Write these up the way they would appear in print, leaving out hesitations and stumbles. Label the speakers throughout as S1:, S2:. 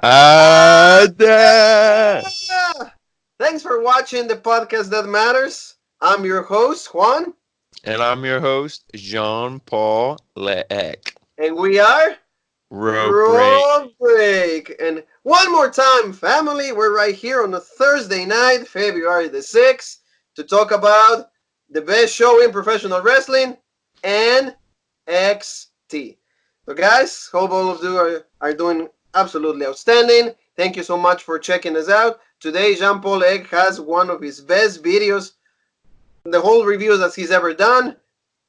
S1: Ah,
S2: Thanks for watching the podcast that matters. I'm your host, Juan,
S1: and I'm your host, Jean Paul Leek.
S2: and we are
S1: Rope break.
S2: Raw Break. And one more time, family, we're right here on a Thursday night, February the 6th, to talk about the best show in professional wrestling, NXT. So, guys, hope all of you are doing absolutely outstanding. Thank you so much for checking us out. Today, Jean Paul Egg has one of his best videos, the whole reviews that he's ever done.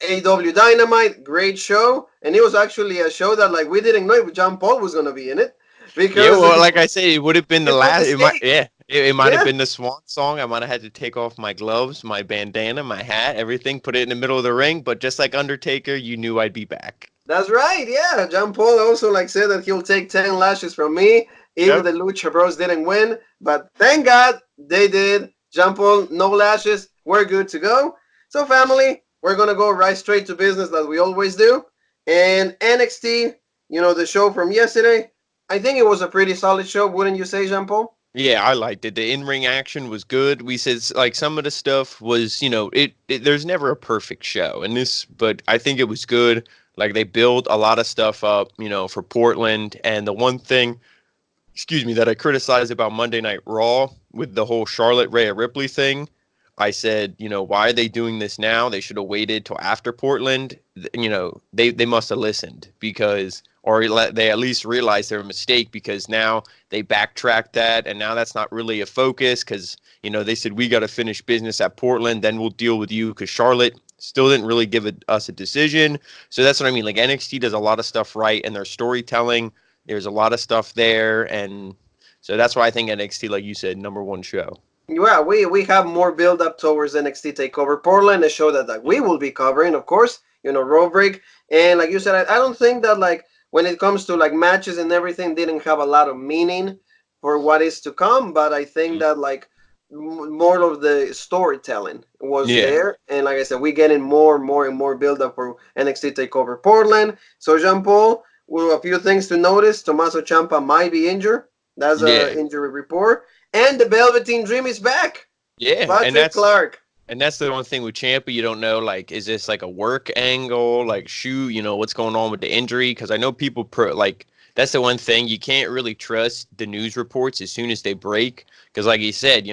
S2: AW Dynamite, great show, and it was actually a show that like we didn't know if John Paul was gonna be in it
S1: Yeah,
S2: because
S1: well, like I said, it would have been the
S2: it was a
S1: last.
S2: mistake.
S1: It might have
S2: Yeah,
S1: been the swan song. I might have had to take off my gloves, my bandana, my hat, everything, put it in the middle of the ring. But just like Undertaker, you knew I'd be back.
S2: that's right. Yeah, John Paul also like said that he'll take 10 lashes from me if
S1: Yep.
S2: the Lucha Bros didn't win, but thank God they did. John Paul, no lashes. We're good to go. So family, we're gonna go right straight to business that we always do. And NXT, the show from yesterday. I think it was a pretty solid show, wouldn't you say, Jean Paul?
S1: Yeah, I liked it. The in-ring action was good. We said like some of the stuff was, there's never a perfect show, and this, but I think it was good. Like they built a lot of stuff up, for Portland. And the one thing, excuse me, that I criticized about Monday Night Raw with the whole Charlotte Rhea Ripley thing, I said, why are they doing this now? They should have waited till after Portland. They must have listened because, or they at least realized their mistake because now they backtracked that, and now that's not really a focus because they said we got to finish business at Portland, then we'll deal with you because Charlotte still didn't really give us a decision. So that's what I mean. Like NXT does a lot of stuff right, and their storytelling. There's a lot of stuff there, and so that's why I think NXT, like you said, number one show.
S2: Yeah, we have more build up towards NXT Takeover Portland, a show that like we will be covering, of course. Raw break, and like you said, I don't think that like when it comes to like matches and everything, didn't have a lot of meaning for what is to come. But I think that like more of the storytelling was
S1: Yeah.
S2: there, and like I said, we getting more and more build up for NXT Takeover Portland. So Jean Paul, well, a few things to notice: Tommaso Ciampa might be injured. That's a
S1: Yeah.
S2: injury report. And the Velveteen Dream is back.
S1: Yeah, and
S2: Patrick Clark.
S1: that's the one thing with Champa. You don't know, like, is this like a work angle? Like, shoot, what's going on with the injury? Because I know people like that's the one thing you can't really trust the news reports as soon as they break. Because, like he said,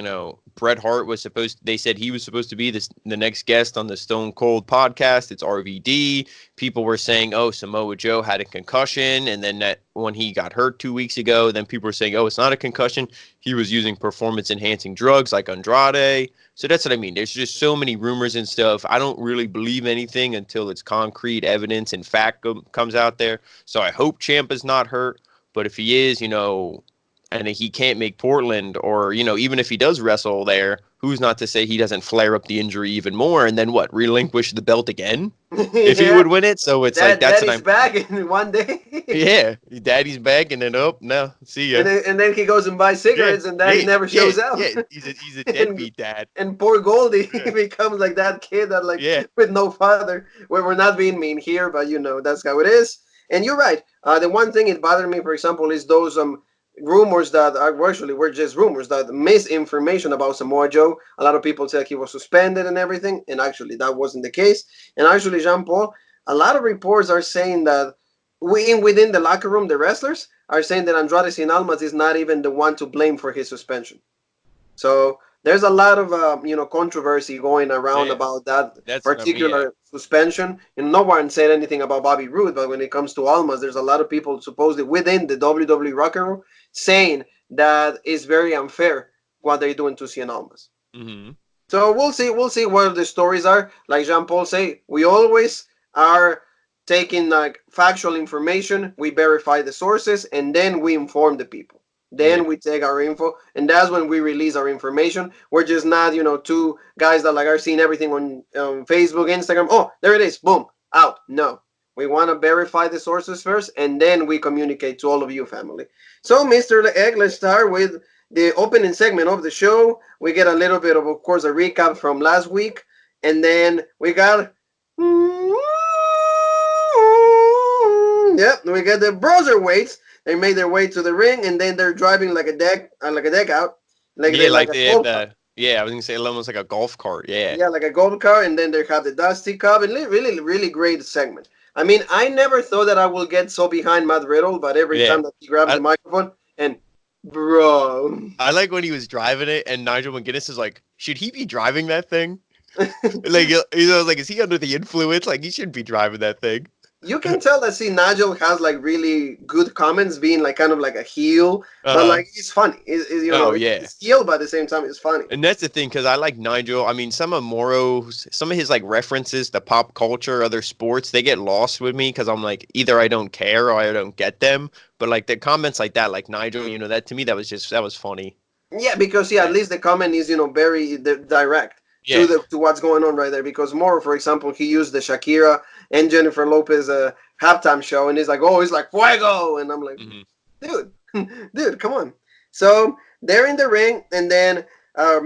S1: Bret Hart was supposed. They said he was supposed to be the next guest on the Stone Cold podcast. It's RVD. People were saying, oh, Samoa Joe had a concussion, and then that when he got hurt 2 weeks ago, then people were saying, oh, it's not a concussion. He was using performance enhancing drugs like Andrade. So that's what I mean. There's just so many rumors and stuff. I don't really believe anything until it's concrete evidence and fact comes out there. So I hope Ciampa's not hurt. But if he is, and he can't make Portland, or even if he does wrestle there, who's not to say he doesn't flare up the injury even more and then what, relinquish the belt again if he
S2: Yeah,
S1: would win it? So it's like that's
S2: that
S1: what
S2: is
S1: I'm.
S2: back in one day.
S1: Yeah, Daddy's back, and then no, see ya.
S2: And then he goes and buys
S1: Yeah,
S2: cigarettes, and Daddy
S1: yeah,
S2: never
S1: yeah,
S2: shows up.
S1: yeah. He's a
S2: and
S1: deadbeat dad.
S2: and poor Goldie
S1: Yeah,
S2: becomes like that kid that like
S1: yeah,
S2: with no father. Where we're not being mean here, but that's how it is. And you're right. The one thing it bothered me, for example, is those rumors that are actually were just rumors, that misinformation about Samoa Joe. A lot of people said he was suspended and everything, and actually that wasn't the case. And actually, Jean Paul, a lot of reports are saying that within the locker room, the wrestlers are saying that Andrade Cien Almas is not even the one to blame for his suspension. So there's a lot of controversy going around
S1: yeah.
S2: about that
S1: That's what I mean. Yeah,
S2: particular suspension. And no one said anything about Bobby Roode, but when it comes to Almas, there's a lot of people supposedly within the WWE rocker room saying that it's very unfair what they're doing to Cien Almas.
S1: hmm
S2: So we'll see. We'll see what the stories are. Like Jean Paul say, we always are taking like factual information. We verify the sources, and then we inform the people.
S1: yeah,
S2: Then we take our info, and that's when we release our information. We're just not, two guys that like are seeing everything on Facebook, Instagram. Oh, there it is. Boom, out. No, we want to verify the sources first, and then we communicate to all of you, family. So, Mr. Egg, let's start with the opening segment of the show. We get a little bit of course, a recap from last week, and then we got, yep, we get the browser weights. They made their way to the ring, and then they're driving like a deck out, like
S1: Yeah,
S2: they're like
S1: like
S2: a
S1: they had
S2: golf cart.
S1: the I was gonna say almost like a golf cart. Yeah.
S2: Yeah, like a golf cart, and then they have the Dusty Cup, and really, really great segment. I mean, I never thought that I will get so behind Matt Riddle, but every
S1: Yeah.
S2: time that he grabs
S1: I
S2: the microphone, and bro,
S1: I like when he was driving it, and Nigel McGuinness is like, should he be driving that thing? Like, like, is he under the influence? Like, he shouldn't be driving that thing.
S2: you can tell that see Nigel has like really good comments, being like kind of like a heel, but
S1: Uh-huh.
S2: like he's funny.
S1: Oh yeah.
S2: It's heel, but at the same time, it's funny.
S1: And that's the thing, because I like Nigel. I mean, some of his like references to pop culture, other sports, they get lost with me because I'm like, either I don't care or I don't get them. But like the comments like that, like Nigel, that to me, that was funny.
S2: Yeah, because at least the comment is very direct
S1: Yeah.
S2: to what's going on right there. Because more, for example, he used the Shakira and Jennifer Lopez halftime show, and he's like, "Oh, he's like fuego," and I'm like,
S1: Hmm.
S2: "Dude, dude, come on." So they're in the ring, and then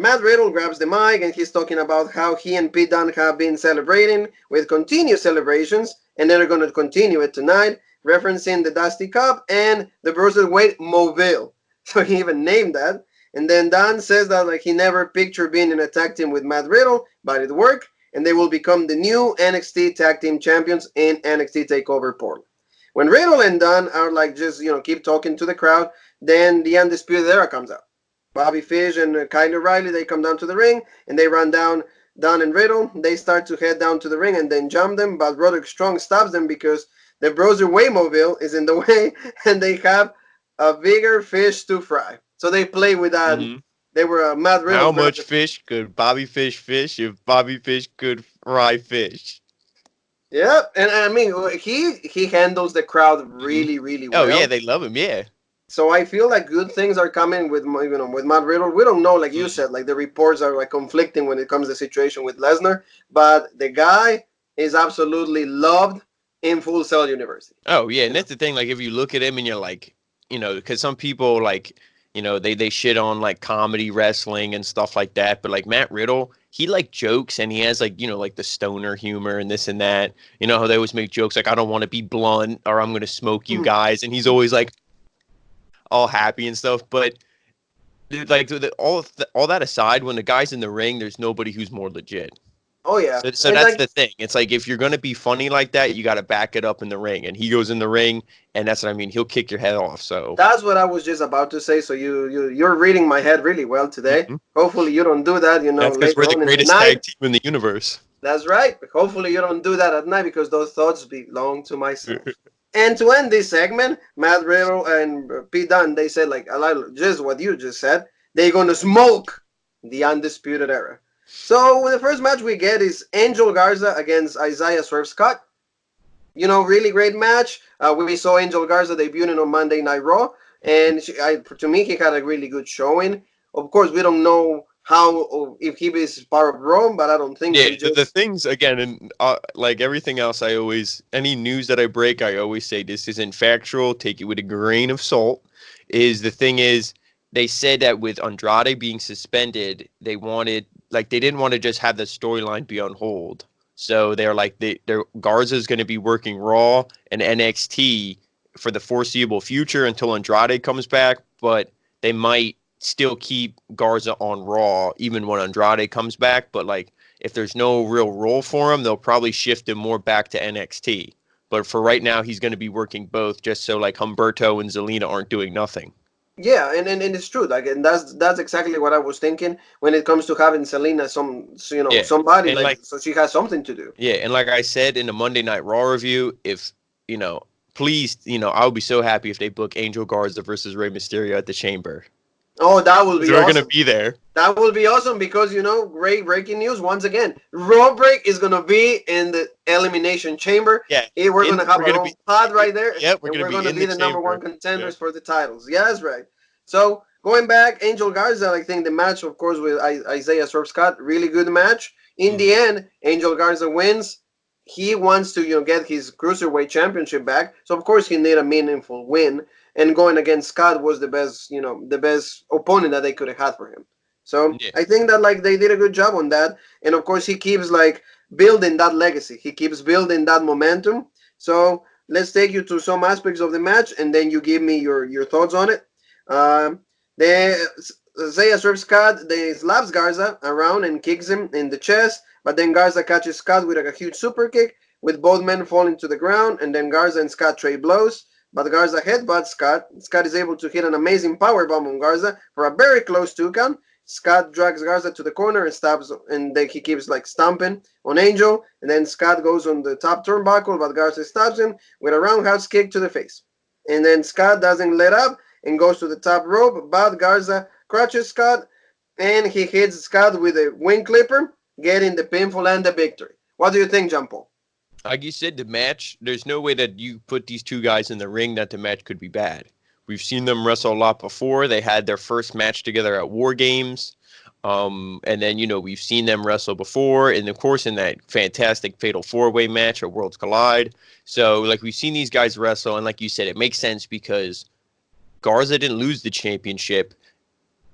S2: Matt Riddle grabs the mic, and he's talking about how he and Pete Dunne have been celebrating with continued celebrations, and they're going to continue it tonight, referencing the Dusty Cup and the Bruiserweight Mobile. So he even named that. And then Don says that like he never pictured being in a tag team with Matt Riddle, but it worked, and they will become the new NXT Tag Team Champions in NXT Takeover Portland. When Riddle and Don are like just keep talking to the crowd, then the Undisputed Era comes out. Bobby Fish and Kyle O'Reilly, they come down to the ring and they run down Don and Riddle. They start to head down to the ring and then jump them, but Roderick Strong stops them because the Browser Waymobile is in the way and they have a bigger fish to fry. So they play with that.
S1: Hmm.
S2: They were Matt Riddle.
S1: How much fish could Bobby Fish fish if Bobby Fish could fry fish?
S2: Yeah, and I mean he handles the crowd
S1: Hmm.
S2: really really
S1: Oh yeah,
S2: well.
S1: they love him. Yeah.
S2: So I feel like good things are coming with with Matt Riddle. We don't know, like you
S1: Mhm.
S2: said, like the reports are like conflicting when it comes to the situation with Lesnar, but the guy is absolutely loved in Full Sail University.
S1: Oh yeah,
S2: You
S1: and
S2: know?
S1: that's the thing. Like if you look at him and you're like, because some people like, they shit on like comedy wrestling and stuff like that. But like Matt Riddle, he like jokes and he has like like the stoner humor and this and that. You know how they always make jokes like I don't want to be blunt or I'm gonna smoke you guys, and he's always like all happy and stuff. But dude, like all that aside, when the guy's in the ring, there's nobody who's more legit.
S2: Oh yeah,
S1: So
S2: and
S1: that's
S2: like
S1: the thing. It's like if you're gonna be funny like that, you got to back it up in the ring. And he goes in the ring, and that's what I mean. He'll kick your head off. So
S2: that's what I was just about to say. So you're reading my head really well today.
S1: mhm.
S2: Hopefully you don't do that,
S1: That's because
S2: later
S1: we're the
S2: on in the
S1: greatest
S2: night.
S1: tag team in the universe.
S2: That's right. Hopefully you don't do that at night because those thoughts belong to myself. And to end this segment, Matt Riddle and Pete Dunne, they said like just what you just said. They're gonna smoke the Undisputed Era. So the first match we get is Angel Garza against Isaiah Swerve Scott. Really great match. We saw Angel Garza debuting on Monday Night Raw, and to me, he had a really good showing. Of course, we don't know how if he is part of Raw, but I don't think
S1: Yeah,
S2: they
S1: the
S2: just.
S1: things again, and like everything else, I always any news that I break, I always say this isn't factual. Take it with a grain of salt. Is the thing is they said that with Andrade being suspended, they wanted like they didn't want to just have the storyline be on hold. So they're like they're Garza's going to be working Raw and NXT for the foreseeable future until Andrade comes back, but they might still keep Garza on Raw even when Andrade comes back, but like if there's no real role for him, they'll probably shift him more back to NXT. But for right now, he's going to be working both just so like Humberto and Zelina aren't doing nothing.
S2: Yeah, and it's true. Like, and that's exactly what I was thinking when it comes to having Selena,
S1: Yeah.
S2: somebody
S1: And
S2: like
S1: like
S2: so she has something to do.
S1: yeah, and like I said in the Monday Night Raw review, if you know, please, I would be so happy if they book Angel Garza versus Rey Mysterio at the Chamber.
S2: Oh, that will
S1: Because
S2: be
S1: we're gonna
S2: awesome.
S1: be there.
S2: That will be awesome because great breaking news once again. Raw Break is gonna be in the Elimination Chamber.
S1: Yeah.
S2: We're
S1: In
S2: gonna have
S1: we're
S2: our
S1: gonna
S2: own
S1: be
S2: pod right there,
S1: yeah, we're
S2: and
S1: gonna
S2: we're
S1: be
S2: gonna
S1: in
S2: be
S1: the
S2: the number one
S1: chamber. Yeah.
S2: contenders for the titles. Yeah, that's right. So going back, Angel Garza, I think the match, of course, with Isaiah Swerve Scott, really good match. In the
S1: Mhm.
S2: end, Angel Garza wins. He wants to get his cruiserweight championship back, so of course he need a meaningful win. And going against Scott was the best opponent that they could have had for him. So
S1: Yeah.
S2: I think that like they did a good job on that, and of course he keeps like building that legacy. He keeps building that momentum. So let's take you to some aspects of the match, and then you give me your thoughts on it. They Zaya serves Scott. They slaps Garza around and kicks him in the chest, but then Garza catches Scott with like a huge super kick, with both men falling to the ground, and then Garza and Scott trade blows. But Garza headbutts Scott. Scott is able to hit an amazing power bomb on Garza for a very close 2 count. Scott drags Garza to the corner and stops, and then he keeps like stomping on Angel, and then Scott goes on the top turnbuckle, but Garza stops him with a roundhouse kick to the face. And then Scott doesn't let up and goes to the top rope, but Garza crutches Scott, and he hits Scott with a wing clipper, getting the pinfall and the victory. What do you think, Jean Paul?
S1: Like you said, the match, there's no way that you put these two guys in the ring that the match could be bad. We've seen them wrestle a lot before. They had their first match together at War Games. And then, we've seen them wrestle before. And, of course, in that fantastic Fatal 4-Way match at Worlds Collide. So, we've seen these guys wrestle. And like you said, it makes sense because Garza didn't lose the championship.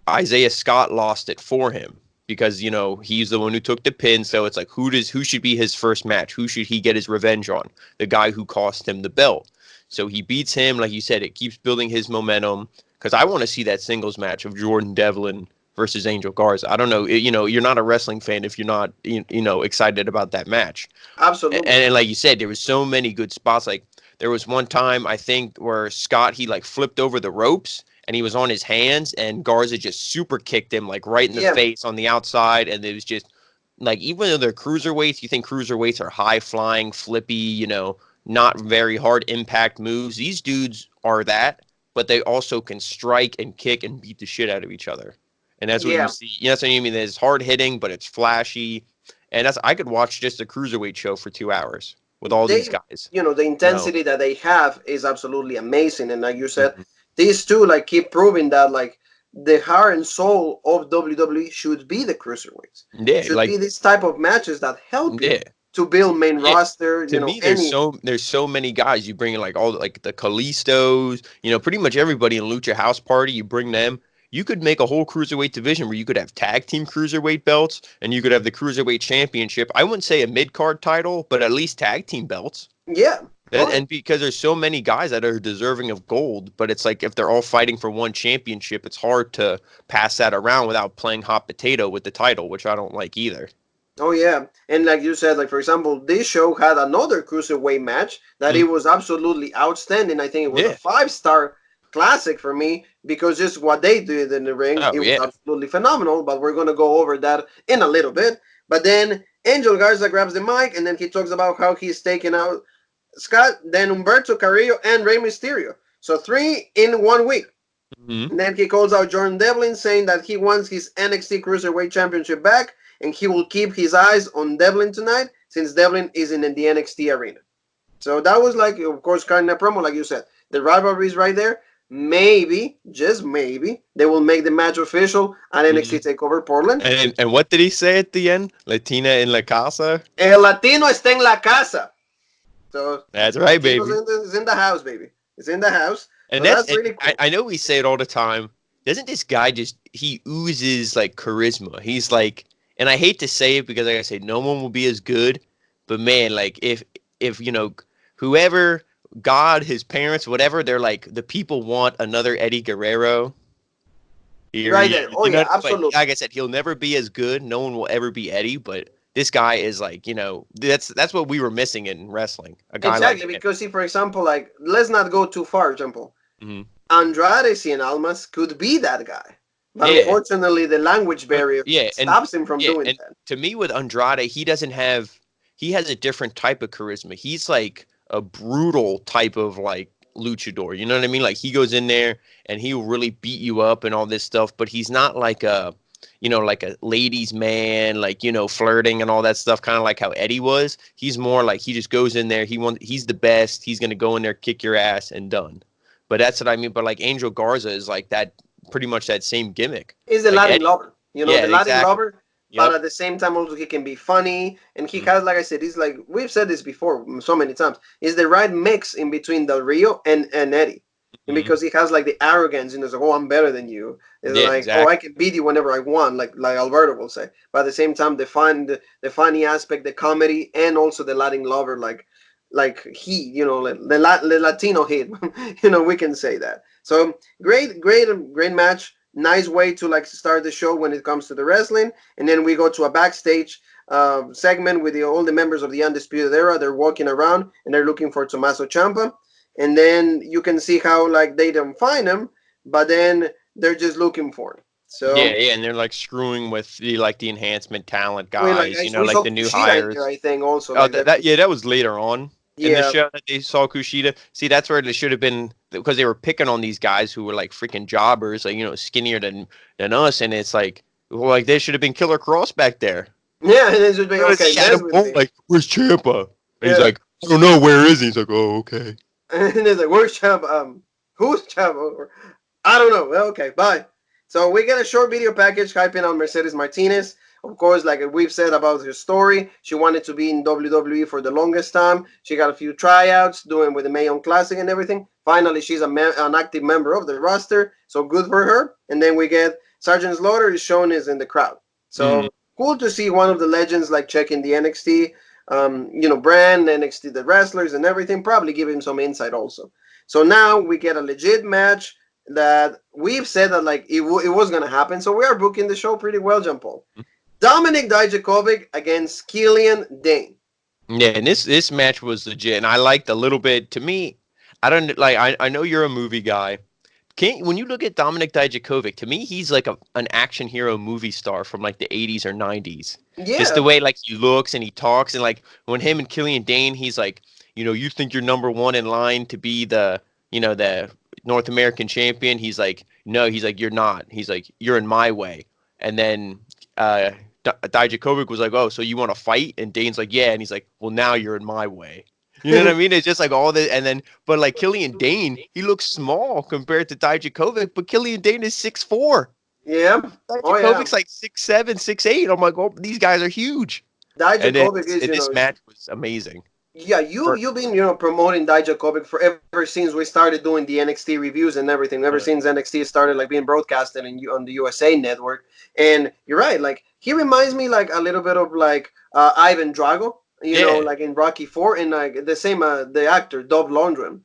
S1: Isaiah Scott lost it for him because, he's the one who took the pin. So it's like, who should be his first match? Who should he get his revenge on? The guy who cost him the belt. So he beats him. Like you said, it keeps building his momentum because I want to see that singles match of Jordan Devlin versus Angel Garza. I don't know. You're not a wrestling fan if you're not, excited about that match.
S2: Absolutely.
S1: And like you said, there was so many good spots. Like there was one time, I think, where Scott, he flipped over the ropes and he was on his hands and Garza just super kicked him right in the face on the outside. And it was just even though they're cruiserweights, you think cruiserweights are high flying, flippy, not very hard impact moves. These dudes are that, but they also can strike and kick and beat the shit out of each other. And that's what you see. That's what I mean. It's hard hitting, but it's flashy. And I could watch just a cruiserweight show for 2 hours with all these guys.
S2: The intensity that they have is absolutely amazing. And like you said, these two keep proving that the heart and soul of WWE should be the cruiserweights.
S1: Yeah,
S2: should be this type of matches that help you to build main roster.
S1: To me, there's so many guys. You bring in all the Kalistos, pretty much everybody in Lucha House Party. You bring them. You could make a whole cruiserweight division where you could have tag team cruiserweight belts and you could have the cruiserweight championship. I wouldn't say a mid card title, but at least tag team belts.
S2: Yeah.
S1: And because there's so many guys that are deserving of gold, but it's if they're all fighting for one championship, it's hard to pass that around without playing hot potato with the title, which I don't like either.
S2: Oh, yeah. And like you said, for example, this show had another cruiserweight match that it was absolutely outstanding. I think it was a 5-star classic for me because just what they did in the ring, it was absolutely phenomenal. But we're going to go over that in a little bit. But then Angel Garza grabs the mic and then he talks about how he's taking out Scott, then Humberto Carrillo, and Rey Mysterio. So 3 in 1 week. And then he calls out Jordan Devlin saying that he wants his NXT Cruiserweight Championship back. And he will keep his eyes on Devlin tonight since Devlin isn't in the NXT arena. So that was of course, kind of promo, like you said. The rivalry is right there. Maybe, just maybe, they will make the match official at NXT TakeOver Portland.
S1: And what did he say at the end? Latina en la casa?
S2: El Latino está en la casa. So
S1: that's right, baby.
S2: It's in the house, baby. It's in the house.
S1: And
S2: so that's really cool.
S1: I know we say it all the time. Doesn't this guy he oozes charisma? He's and I hate to say it because, like I say, no one will be as good. But man, if whoever, God, his parents, whatever, they're the people want another Eddie Guerrero.
S2: Right there. Oh, yeah, absolutely.
S1: Like I said, he'll never be as good. No one will ever be Eddie. But this guy is that's what we were missing in wrestling. A guy
S2: exactly, because for example, let's not go too far, Jumbo. Andrade Cien Almas could be that guy. But unfortunately, the language barrier stops him from doing that.
S1: To me, with Andrade, he has a different type of charisma. He's a brutal type of luchador. You know what I mean? He goes in there and he will really beat you up and all this stuff, but he's not a ladies' man, flirting and all that stuff, kind of like how Eddie was. He's more he just goes in there. He's the best. He's going to go in there, kick your ass, and done. But that's what I mean. But Angel Garza is that. Pretty much that same gimmick.
S2: He's the Latin lover. The Latin lover. But at the same time, also he can be funny. And he has, like I said, he's we've said this before so many times. He's the right mix in between Del Rio and Eddie. And because he has the arrogance, it's oh, I'm better than you. It's oh, I can beat you whenever I want, like Alberto will say. But at the same time, the funny aspect, the comedy, and also the Latin lover, like heat, the Latino heat, we can say that. So great match. Nice way to like start the show when it comes to the wrestling, and then we go to a backstage segment with all the members of the Undisputed Era. They're walking around and they're looking for Tommaso Ciampa, and then you can see how like they don't find him, but then they're just looking for him.
S1: Yeah,
S2: So
S1: yeah, and they're like screwing with the enhancement talent
S2: like
S1: guys,
S2: we
S1: like
S2: saw
S1: the new
S2: Kushida in here,
S1: hires.
S2: I think also
S1: Oh,
S2: like that.
S1: yeah, that was later on in the
S2: Yeah,
S1: show that they saw Kushida. See, that's where it should have been because they were picking on these guys who were like freaking jobbers, like skinnier than us, and it's like, well, like they should have been Killer Cross back there.
S2: yeah, and then just be okay. Mess
S1: Adam
S2: with
S1: Cole,
S2: me.
S1: like, where's Champa? And he's
S2: Yeah,
S1: like, I don't know, where is he? He's like, oh, okay.
S2: and it's like, where's Ciampa? Who's Ciampa? I don't know. Well, okay, bye. So we get a short video package hyping on Mercedes Martinez. Of course, like we've said about her story, she wanted to be in WWE for the longest time. She got a few tryouts, doing with the Mayon Classic and everything. Finally, she's an active member of the roster, so good for her. And then we get Sergeant Slaughter is shown is in the crowd. So cool to see one of the legends like checking the NXT, brand, NXT, the wrestlers and everything. Probably give him some insight also. So now we get a legit match that we've said that like it was gonna happen. So we are booking the show pretty well, Jean Paul. Dominic Dijakovic against Killian Dane.
S1: Yeah, and this match was legit, and I liked a little bit. To me, I don't like. I know you're a movie guy. When you look at Dominic Dijakovic, to me, he's like an action hero movie star from like the 80s or 90s. Just the
S2: Yeah,
S1: way like he looks and he talks, and like when him and Killian Dane, he's like, you think you're number one in line to be the North American champion. He's like, no, he's like, you're not. He's like, you're in my way. And then Dijakovic was like, oh, so you want to fight? And Dane's like, yeah. And he's like, well, now you're in my way. You know what I mean? It's just like all the, and then, but like Killian Dane, he looks small compared to Dijakovic, but Killian Dane is 6'4".
S2: yeah, oh yeah.
S1: Dijakovic's like 6'7", 6'8". I'm like, oh, these guys are huge. And
S2: Dijakovic is
S1: this match was amazing.
S2: yeah, you've been promoting Dijakovic for ever since we started doing the NXT reviews and everything. Ever since NXT started like being broadcasted on the USA Network, and you're right, like he reminds me like a little bit of like Ivan Drago, like in Rocky Four, and like the same the actor Dolph Lundgren.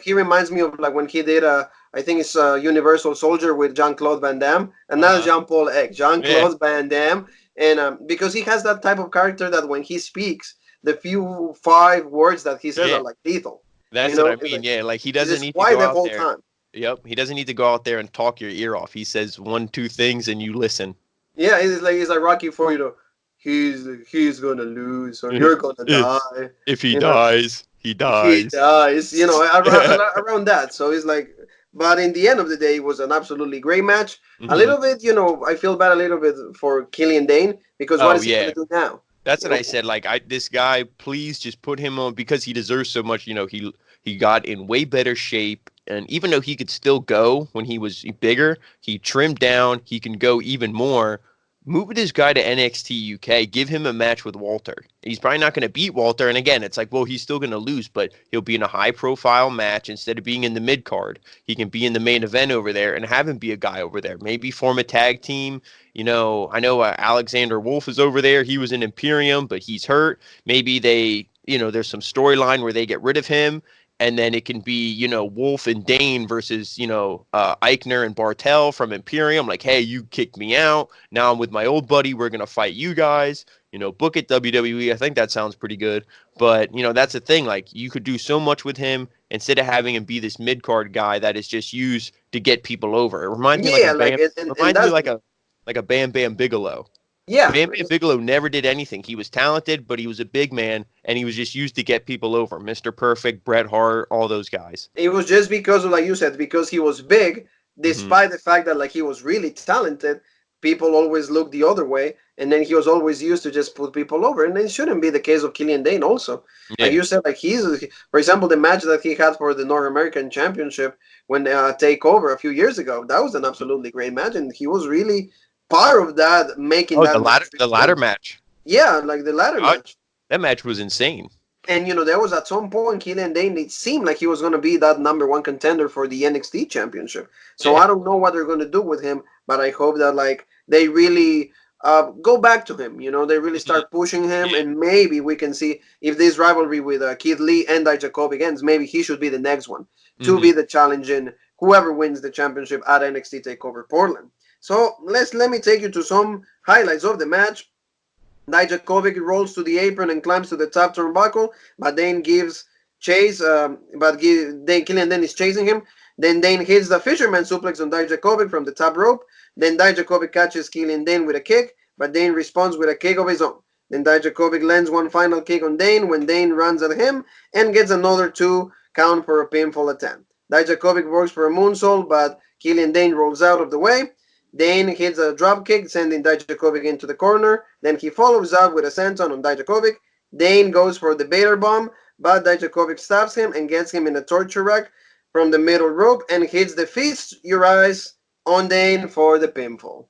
S2: He reminds me of like when he did I think it's Universal Soldier with Jean-Claude Van Damme, and that's Jean-Paul Egg, Jean-Claude Van Damme, and because he has that type of character that when he speaks, the few 5 words that he says are like lethal.
S1: That's what I mean. Like he doesn't need to go out there.
S2: Time.
S1: Yep, he doesn't need to go out there and talk your ear off. He says 1, 2 things and you listen.
S2: Yeah, it's like Rocky 4. He's gonna lose or you're gonna die.
S1: If he dies, he dies.
S2: He dies. Around that. So it's like, but in the end of the day, it was an absolutely great match. A little bit, I feel bad a little bit for Killian Dane because what is he gonna do now?
S1: That's what I said. Like, this guy, please just put him on because he deserves so much. He got in way better shape, and even though he could still go when he was bigger, he trimmed down. He can go even more. Move this guy to NXT UK. Give him a match with Walter. He's probably not going to beat Walter. And again, it's like, well, he's still going to lose, but he'll be in a high-profile match instead of being in the mid-card. He can be in the main event over there and have him be a guy over there. Maybe form a tag team. I know Alexander Wolf is over there. He was in Imperium, but he's hurt. Maybe there's some storyline where they get rid of him. And then it can be, Wolf and Dane versus, Eichner and Bartel from Imperium. Like, hey, you kicked me out. Now I'm with my old buddy. We're going to fight you guys. Book it WWE. I think that sounds pretty good. But, that's the thing. Like, you could do so much with him instead of having him be this mid-card guy that is just used to get people over. It reminds me like a Bam Bam Bigelow.
S2: Yeah.
S1: Bam Bam Bigelow never did anything. He was talented, but he was a big man, and he was just used to get people over. Mr. Perfect, Bret Hart, all those guys.
S2: It was just because of, like you said, because he was big, despite the fact that, like, he was really talented, people always looked the other way, and then he was always used to just put people over, and it shouldn't be the case of Killian Dane also. Yeah. Like you said, like for example, the match that he had for the North American Championship when TakeOver a few years ago, that was an absolutely great match, and he was really part of that, making that
S1: the ladder match.
S2: Yeah, like the ladder match.
S1: That match was insane.
S2: And there was at some point Killian Dane, it seemed like he was going to be that number 1 contender for the NXT Championship. So I don't know what they're going to do with him, but I hope that like they really go back to him. They really
S1: Mhm.
S2: start pushing him,
S1: Yeah.
S2: and maybe we can see if this rivalry with Keith Lee and Dijakovic ends. Maybe he should be the next one to
S1: Hmm.
S2: be the challenging whoever wins the championship at NXT Takeover Portland. So let me take you to some highlights of the match. Dijakovic rolls to the apron and climbs to the top turnbuckle, but Dane gives chase. Then Killian Dane is chasing him. Then Dane hits the fisherman suplex on Dijakovic from the top rope. Then Dijakovic catches Killian Dane with a kick, but Dane responds with a kick of his own. Then Dijakovic lands one final kick on Dane when Dane runs at him and gets another 2 count for a pinfall attempt. Dijakovic works for a moonsault, but Killian Dane rolls out of the way. Dane hits a drop kick, sending Dijakovic into the corner. Then he follows up with a senton on Dijakovic. Dane goes for the Bader bomb, but Dijakovic stops him and gets him in a torture rack from the middle rope and hits the Feast Your Eyes on Dane for the pinfall.
S1: Le-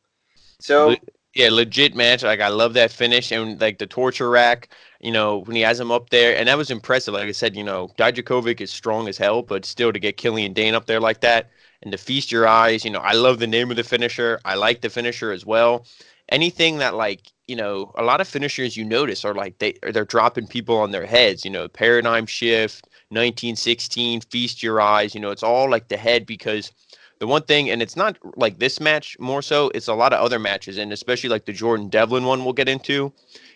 S2: So,
S1: yeah, legit match. Like I love that finish and like the torture rack. When he has him up there, and that was impressive. Like I said, Dijakovic is strong as hell, but still to get Killian Dane up there like that and to feast your eyes. I love the name of the finisher. I like the finisher as well. Anything that like a lot of finishers you notice are like they're dropping people on their heads. Paradigm shift, 1916, feast your eyes. It's all like the head because the one thing, and it's not like this match more so, it's a lot of other matches, and especially like the Jordan Devlin one we'll get into.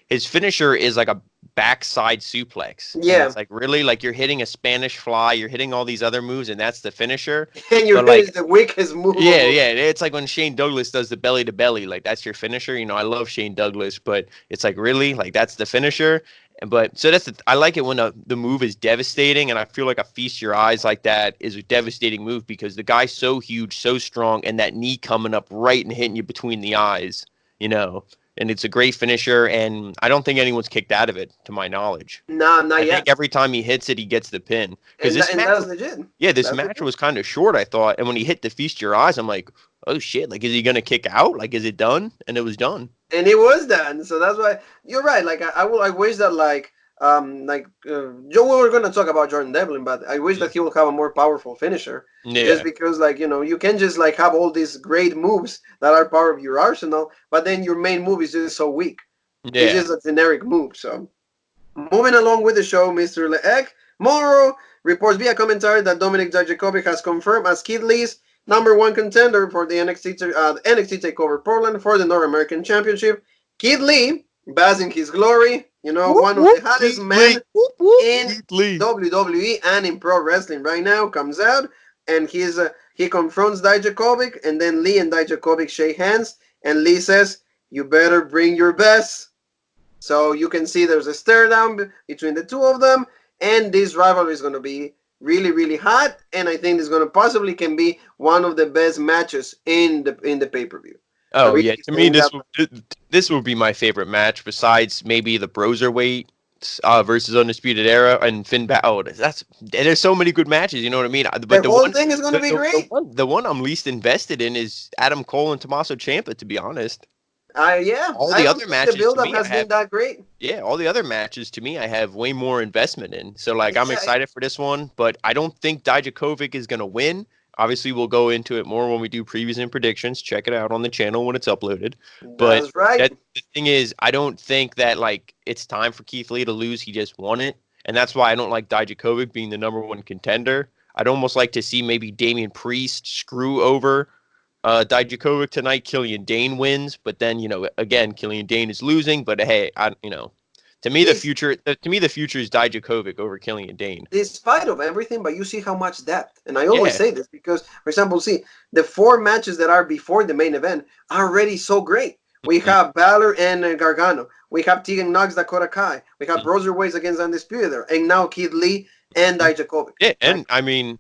S1: His finisher is like a backside suplex. And
S2: yeah.
S1: it's like really like you're hitting a Spanish fly, you're hitting all these other moves, and that's the finisher.
S2: And your
S1: But
S2: head is
S1: like,
S2: the weakest move of
S1: yeah,
S2: all.
S1: yeah. It's like when Shane Douglas does the belly to belly, like that's your finisher. I love Shane Douglas, but it's like really like that's the finisher. But so I like it when the move is devastating, and I feel like a feast your eyes like that is a devastating move because the guy's so huge, so strong, and that knee coming up right and hitting you between the eyes, you know. And it's a great finisher, and I don't think anyone's kicked out of it, to my knowledge.
S2: Nah, not
S1: I think
S2: yet.
S1: every time he hits it, he gets the pin. Because
S2: And that's legit.
S1: this
S2: That's
S1: match
S2: legit.
S1: was kind of short, I thought. And when he hit the feast your eyes, I'm like, oh shit, like is he gonna kick out? Like is it done? And it was done.
S2: And it was done. So that's why you're right. Like I wish that Joe. We were gonna talk about Jordan Devlin, but I wish that he will have a more powerful finisher. Just
S1: Yeah,
S2: because you can just like have all these great moves that are part of your arsenal, but then your main move is just so weak. It's
S1: yeah.
S2: just a generic move. So moving along with the show, Mr. Leek Morrow reports via commentary that Dominic Dijakovic has confirmed as Kid Lee's number one contender for the NXT Takeover Portland for the North American Championship. Kid Lee, basking his glory,
S1: Whoop
S2: one of
S1: whoop,
S2: the hottest
S1: Keith Lee.
S2: men
S1: Whoop whoop,
S2: in
S1: Keith Lee.
S2: WWE and in pro wrestling right now, comes out and he confronts Dijakovic, and then Lee and Dijakovic shake hands, and Lee says, "You better bring your best." So you can see there's a stare down between the two of them, and this rivalry is going to be really, really hot. And I think this going to possibly can be one of the best matches in the pay per view. I
S1: Oh
S2: really
S1: yeah, to me
S2: think that.
S1: this will be my favorite match besides maybe the Broserweight versus Undisputed Era and Finn Balor. Oh, there's so many good matches. You know what I mean? But
S2: The whole thing is going to be great.
S1: the one I'm least invested in is Adam Cole and Tommaso Ciampa. To be honest,
S2: Yeah,
S1: all
S2: I
S1: the
S2: don't
S1: other
S2: think the
S1: matches to
S2: build-up
S1: me, I
S2: has been
S1: have
S2: that great.
S1: yeah, all the other matches to me, I have way more investment in. So like, I'm
S2: Yeah,
S1: excited for this one, but I don't think Dijakovic is gonna win. Obviously, we'll go into it more when we do previews and predictions. Check it out on the channel when it's uploaded. But
S2: that's right.
S1: the thing is, I don't think that like it's time for Keith Lee to lose. He just won it, and that's why I don't like Dijakovic being the number one contender. I'd almost like to see maybe Damian Priest screw over Dijakovic tonight. Killian Dane wins, but then again, Killian Dane is losing. But hey, to me
S2: This
S1: the future is Dijakovic over Killian Dane.
S2: Despite of everything, but you see how much depth. And I always
S1: Yeah.
S2: say this because, for example, see the 4 matches that are before the main event are already so great. We
S1: Mhm.
S2: have Balor and Gargano. We have Tegan Knox, Dakota Kai. We have
S1: Mhm.
S2: Broserweights against Undisputed there, and now Kid Lee and Dijakovic.
S1: Yeah,
S2: Like,
S1: and I mean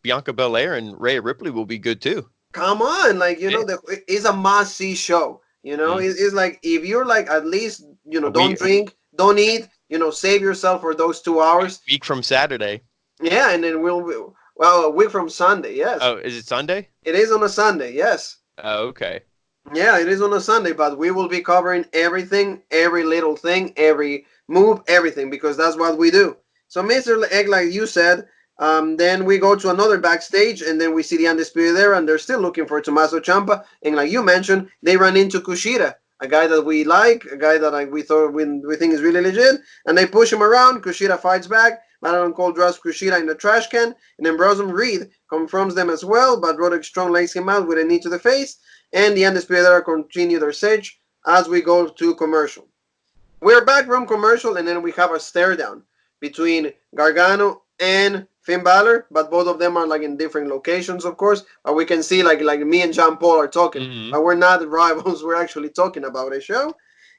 S1: Bianca Belair and Rhea Ripley will be good too.
S2: come on,
S1: Yeah.
S2: it's a must see show.
S1: Mhm.
S2: It's like if you're like at least
S1: A
S2: don't
S1: week
S2: drink, don't eat, save yourself for those 2 hours.
S1: week from Saturday.
S2: Yeah, and then well, a week from Sunday. Yes,
S1: Oh, is it Sunday?
S2: it is on a Sunday. Yes,
S1: Oh, okay.
S2: yeah, it is on a Sunday, but we will be covering everything, every little thing, every move, everything, because that's what we do. So, Mr. Egg, like you said, then we go to another backstage, and then we see the Undisputed Era, and they're still looking for Tommaso Ciampa. And like you mentioned, they run into Kushida a guy that we like, a guy that we thought we think is really legit, and they push him around. Kushida fights back. Adam Cole drops Kushida in the trash can, and then Ambrose Reed confronts them as well, but Roderick Strong lays him out with a knee to the face, and the Undisputed Era continue their siege as we go to commercial. We're back from commercial, and then we have a stare down between Gargano and Finn Balor, but both of them are like in different locations, of course. But we can see like me and John Paul are talking, but we're not rivals. We're actually talking about a show,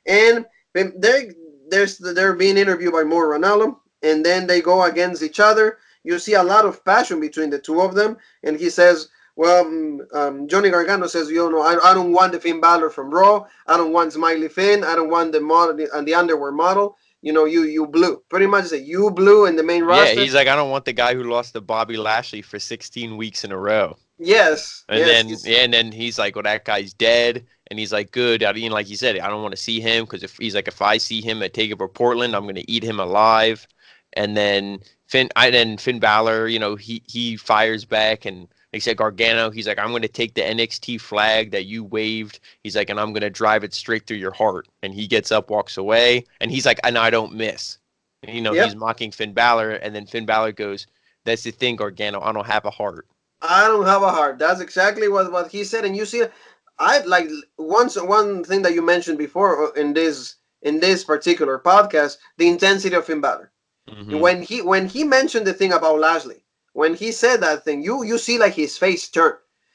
S2: and they're being interviewed by Mauro Ranallo, and then they go against each other. You see a lot of passion between the two of them, and he says, well, Johnny Gargano says, I don't want the Finn Balor from Raw. I don't want Smiley Finn. I don't want the model and the underwear model. You blew. Pretty much say you blew in the main roster.
S1: Yeah, he's like, I don't want the guy who lost to Bobby Lashley for 16 weeks in a row.
S2: Yes.
S1: And then he's like, well, that guy's dead. And he's like, good. I mean, like he said, I don't want to see him because if I see him at Takeover Portland, I'm going to eat him alive. And then Finn Balor, he fires back, and he said Gargano, he's like, I'm going to take the NXT flag that you waved. He's like, and I'm going to drive it straight through your heart. And he gets up, walks away, and he's like, and I don't miss. And, He's mocking Finn Balor, and then Finn Balor goes, that's the thing, Gargano, I don't have a heart.
S2: I don't have a heart. That's exactly what he said. And you see, I like one thing that you mentioned before in this particular podcast, the intensity of Finn Balor. Mm-hmm. When he mentioned the thing about Lashley, when he said that thing, you see like his face turn.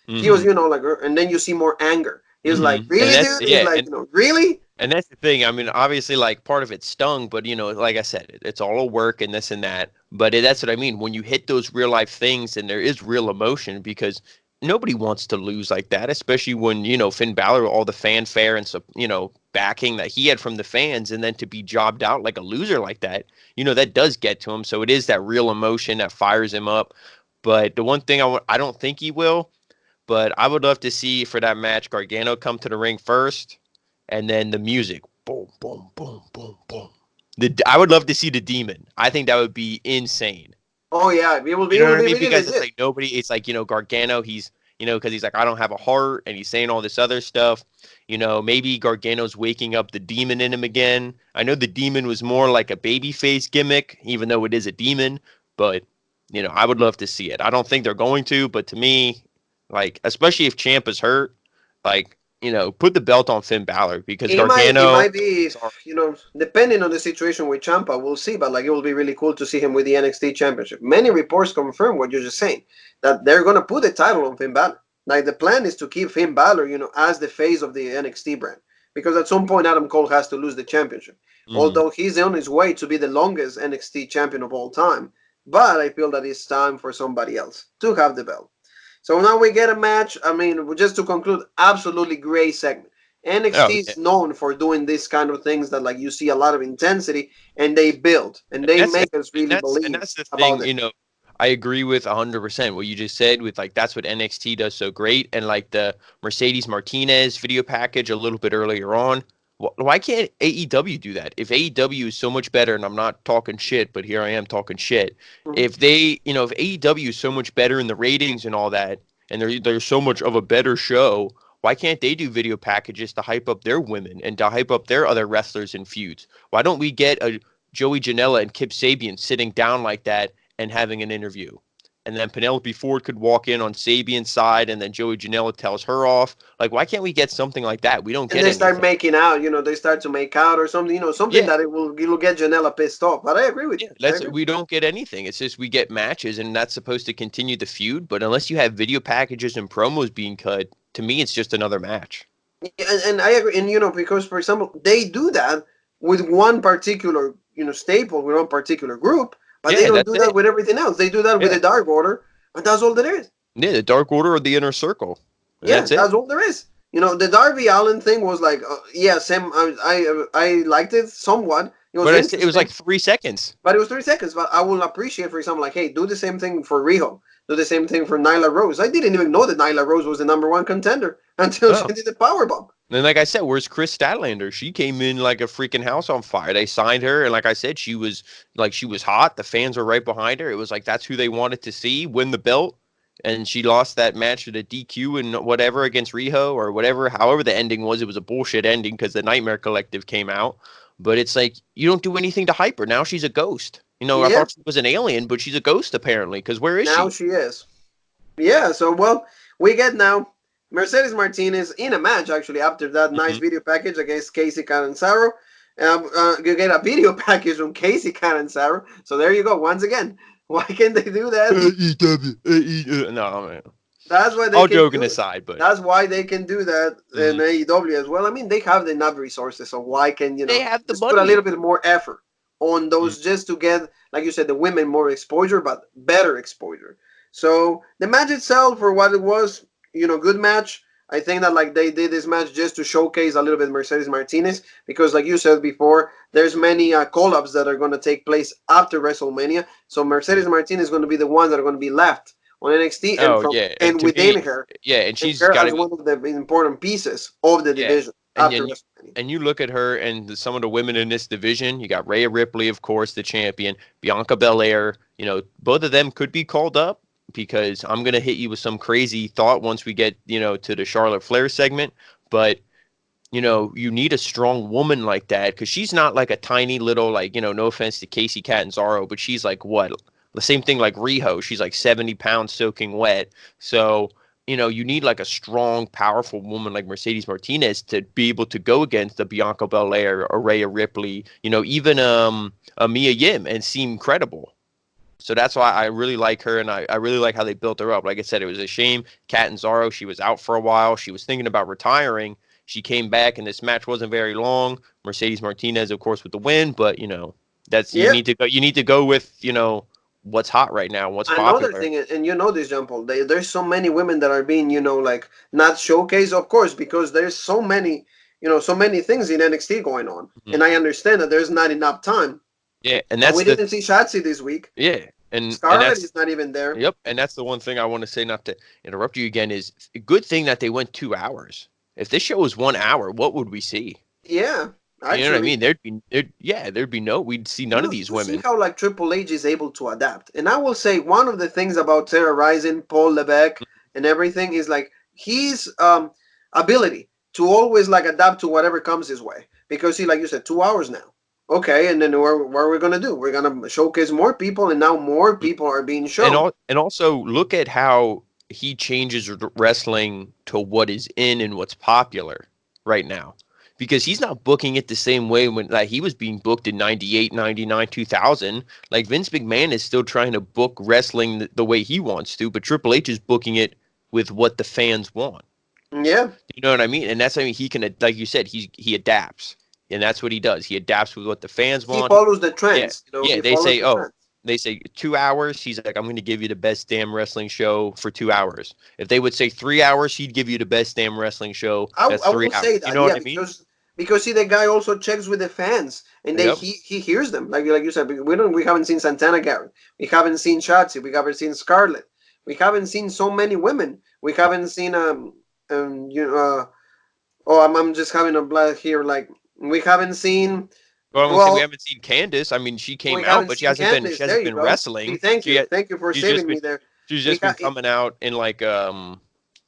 S2: Mm-hmm. He was, and then you see more anger. He was like, really, dude?
S1: Yeah,
S2: he's like, really?
S1: And that's the thing. I mean, obviously, like, part of it stung, but, like I said, it's all a work and this and that. But that's what I mean. When you hit those real life things and there is real emotion, because nobody wants to lose like that, especially when, Finn Balor, all the fanfare and, backing that he had from the fans, and then to be jobbed out like a loser like that, that does get to him. So it is that real emotion that fires him up. But the one thing I don't think he will, but I would love to see for that match, Gargano come to the ring first, and then the music, boom, boom, boom, boom, boom. I would love to see the Demon. I think that would be insane.
S2: Oh yeah, it will be.
S1: You know what I mean? Because it's like nobody. It's like Gargano. He's because he's like, I don't have a heart, and he's saying all this other stuff. Maybe Gargano's waking up the demon in him again. I know the Demon was more like a babyface gimmick, even though it is a demon. But I would love to see it. I don't think they're going to, but to me, like, especially if Ciampa's hurt, like, put the belt on Finn Balor, because Gargano...
S2: It might be, depending on the situation with Ciampa, we'll see, but, like, it will be really cool to see him with the NXT Championship. Many reports confirm what you're just saying, that they're going to put the title on Finn Balor. Like, the plan is to keep Finn Balor, as the face of the NXT brand, because at some point Adam Cole has to lose the championship. Mm-hmm. Although he's on his way to be the longest NXT champion of all time, but I feel that it's time for somebody else to have the belt. So now we get a match. I mean, just to conclude, absolutely great segment. NXT is known for doing this kind of things that, like, you see a lot of intensity, and they build, and they make us really believe.
S1: And that's the thing, I agree with 100% what you just said with, like, that's what NXT does so great. And, like, the Mercedes Martinez video package a little bit earlier on, why can't AEW do that? If AEW is so much better, and I'm not talking shit, but here I am talking shit. Mm-hmm. If AEW is so much better in the ratings and all that, and they're so much of a better show, why can't they do video packages to hype up their women and to hype up their other wrestlers and feuds? Why don't we get a Joey Janela and Kip Sabian sitting down like that and having an interview? And then Penelope Ford could walk in on Sabian's side, and then Joey Janela tells her off. Like, why can't we get something like that? We don't get it.
S2: And they start making out, they start to make out or something, something that it'll get Janela pissed off. But I agree with you.
S1: We don't get anything. It's just we get matches, and that's supposed to continue the feud. But unless you have video packages and promos being cut, to me, it's just another match.
S2: And I agree. And, because, for example, they do that with one particular, staple, with one particular group. But they don't do that with everything else. They do that with the Dark Order, but that's all there is.
S1: Yeah, the Dark Order or the Inner Circle.
S2: That's all there is. The Darby Allin thing was like, Sam, I liked it somewhat.
S1: It was like 3 seconds.
S2: But it was 3 seconds. But I will appreciate, for example, like, hey, do the same thing for Riho. Do the same thing for Nyla Rose. I didn't even know that Nyla Rose was the #1 contender until she did the powerbomb.
S1: And like I said, where's Chris Statlander? She came in like a freaking house on fire. They signed her, and like I said, she was hot. The fans were right behind her. It was like that's who they wanted to see win the belt. and she lost that match with a DQ and whatever against Riho or whatever. However the ending was, it was a bullshit ending because the Nightmare Collective came out. But it's like you don't do anything to hype her. Now she's a ghost. I
S2: Yeah,
S1: thought she was an alien, but she's a ghost apparently. Because where is
S2: now
S1: she?
S2: she is. Yeah, so well, we get now Mercedes Martinez in a match actually after that nice
S1: Mm-hmm.
S2: video package against Casey Catanzaro. You get a video package from Casey Catanzaro. So there you go. Once again, why can't they do that?
S1: AEW. No, man.
S2: That's why they
S1: All
S2: can
S1: joking
S2: do it.
S1: aside, but
S2: That's why they can do that in
S1: mhm.
S2: AEW as well. I mean, they have enough resources, so why can
S1: They have the
S2: just put a little
S1: money.
S2: bit more effort on
S1: Mm.
S2: those just to get, like you said, the women more exposure, but better exposure. So the match itself, for what it was, good match. I think that like they did this match just to showcase a little bit Mercedes Martinez because, like you said before, there's many collabs that are going to take place after WrestleMania. So Mercedes Martinez is going to be the ones that are going to be left on NXT and
S1: Oh
S2: from
S1: yeah, and
S2: and
S1: to
S2: within
S1: me,
S2: her,
S1: yeah, and
S2: and
S1: she's
S2: her
S1: got to
S2: as
S1: be
S2: one of the important pieces of the
S1: yeah,
S2: division
S1: and
S2: after
S1: then
S2: WrestleMania.
S1: and you look at her and some of the women in this division. You got Rhea Ripley, of course, the champion, Bianca Belair. Both of them could be called up because I'm gonna hit you with some crazy thought once we get to the Charlotte Flair segment, but. You need a strong woman like that because she's not like a tiny little, like, no offense to Casey Catanzaro, but she's like what? The same thing like Riho. She's like 70 pounds soaking wet. So, you need like a strong, powerful woman like Mercedes Martinez to be able to go against the Bianca Belair, Rhea Ripley, even a Mia Yim and seem credible. So that's why I really like her, and I really like how they built her up. Like I said, it was a shame. Catanzaro, she was out for a while. She was thinking about retiring. She came back, and this match wasn't very long. Mercedes Martinez, of course, with the win. But that's you
S2: Yeah,
S1: need to go. You need to go with what's hot right now, what's
S2: another
S1: popular.
S2: thing, and you know this, Jean Paul, there's so many women that are being, like not showcased, of course, because there's so many things in NXT going on,
S1: Mhm.
S2: and I understand that there's not enough time.
S1: Yeah, and
S2: But
S1: that's
S2: we
S1: the
S2: didn't see Shotzi this week.
S1: yeah, and
S2: Scarlett
S1: that's
S2: is not even there.
S1: yep, and that's the one thing I want to say, not to interrupt you again, is a good thing that they went 2 hours. If this show was 1 hour, what would we see?
S2: Yeah,
S1: You know what I
S2: actually.
S1: mean? There'd be no, we'd see none of
S2: You
S1: these
S2: you see
S1: women.
S2: how like Triple H is able to adapt, and I will say one of the things about Sarah Rising, Paul Levesque, and everything is like his ability to always like adapt to whatever comes his way. Because he, like you said, 2 hours now. Okay, and then what are we gonna do? We're gonna showcase more people, and now more people are being shown.
S1: And also look at how he changes wrestling to what is in and what's popular right now. Because he's not booking it the same way when like he was being booked in 98, 99, 2000. Like Vince McMahon is still trying to book wrestling the way he wants to, but Triple H is booking it with what the fans want.
S2: Yeah,
S1: You know what I mean? And that's, I mean, he can, like you said, he adapts, and that's what he does. He adapts with what the fans
S2: he
S1: want.
S2: follows the
S1: Yeah,
S2: trends.
S1: yeah.
S2: He follows the trends.
S1: They say 2 hours. He's like, I'm going to give you the best damn wrestling show for 2 hours. If they would say 3 hours, he'd give you the best damn wrestling show. That's
S2: I
S1: three
S2: will
S1: hours.
S2: say
S1: You
S2: that,
S1: know what
S2: yeah,
S1: I mean?
S2: because see the guy also checks with the fans and
S1: Yep.
S2: he hears them like you said. We haven't seen Santana Garrett, we haven't seen Shotzi, we haven't seen Scarlett, we haven't seen so many women, we haven't seen you know oh I'm just having a blast here, like we haven't seen,
S1: Well, I won't say we
S2: well,
S1: haven't seen Candace. I mean, she
S2: we
S1: came out,
S2: haven't
S1: but
S2: seen
S1: she
S2: Candice. There
S1: hasn't
S2: you
S1: been
S2: go.
S1: wrestling.
S2: Thank you for
S1: She's just
S2: saving
S1: been
S2: me there.
S1: she's
S2: we
S1: just been
S2: ha-
S1: coming out in like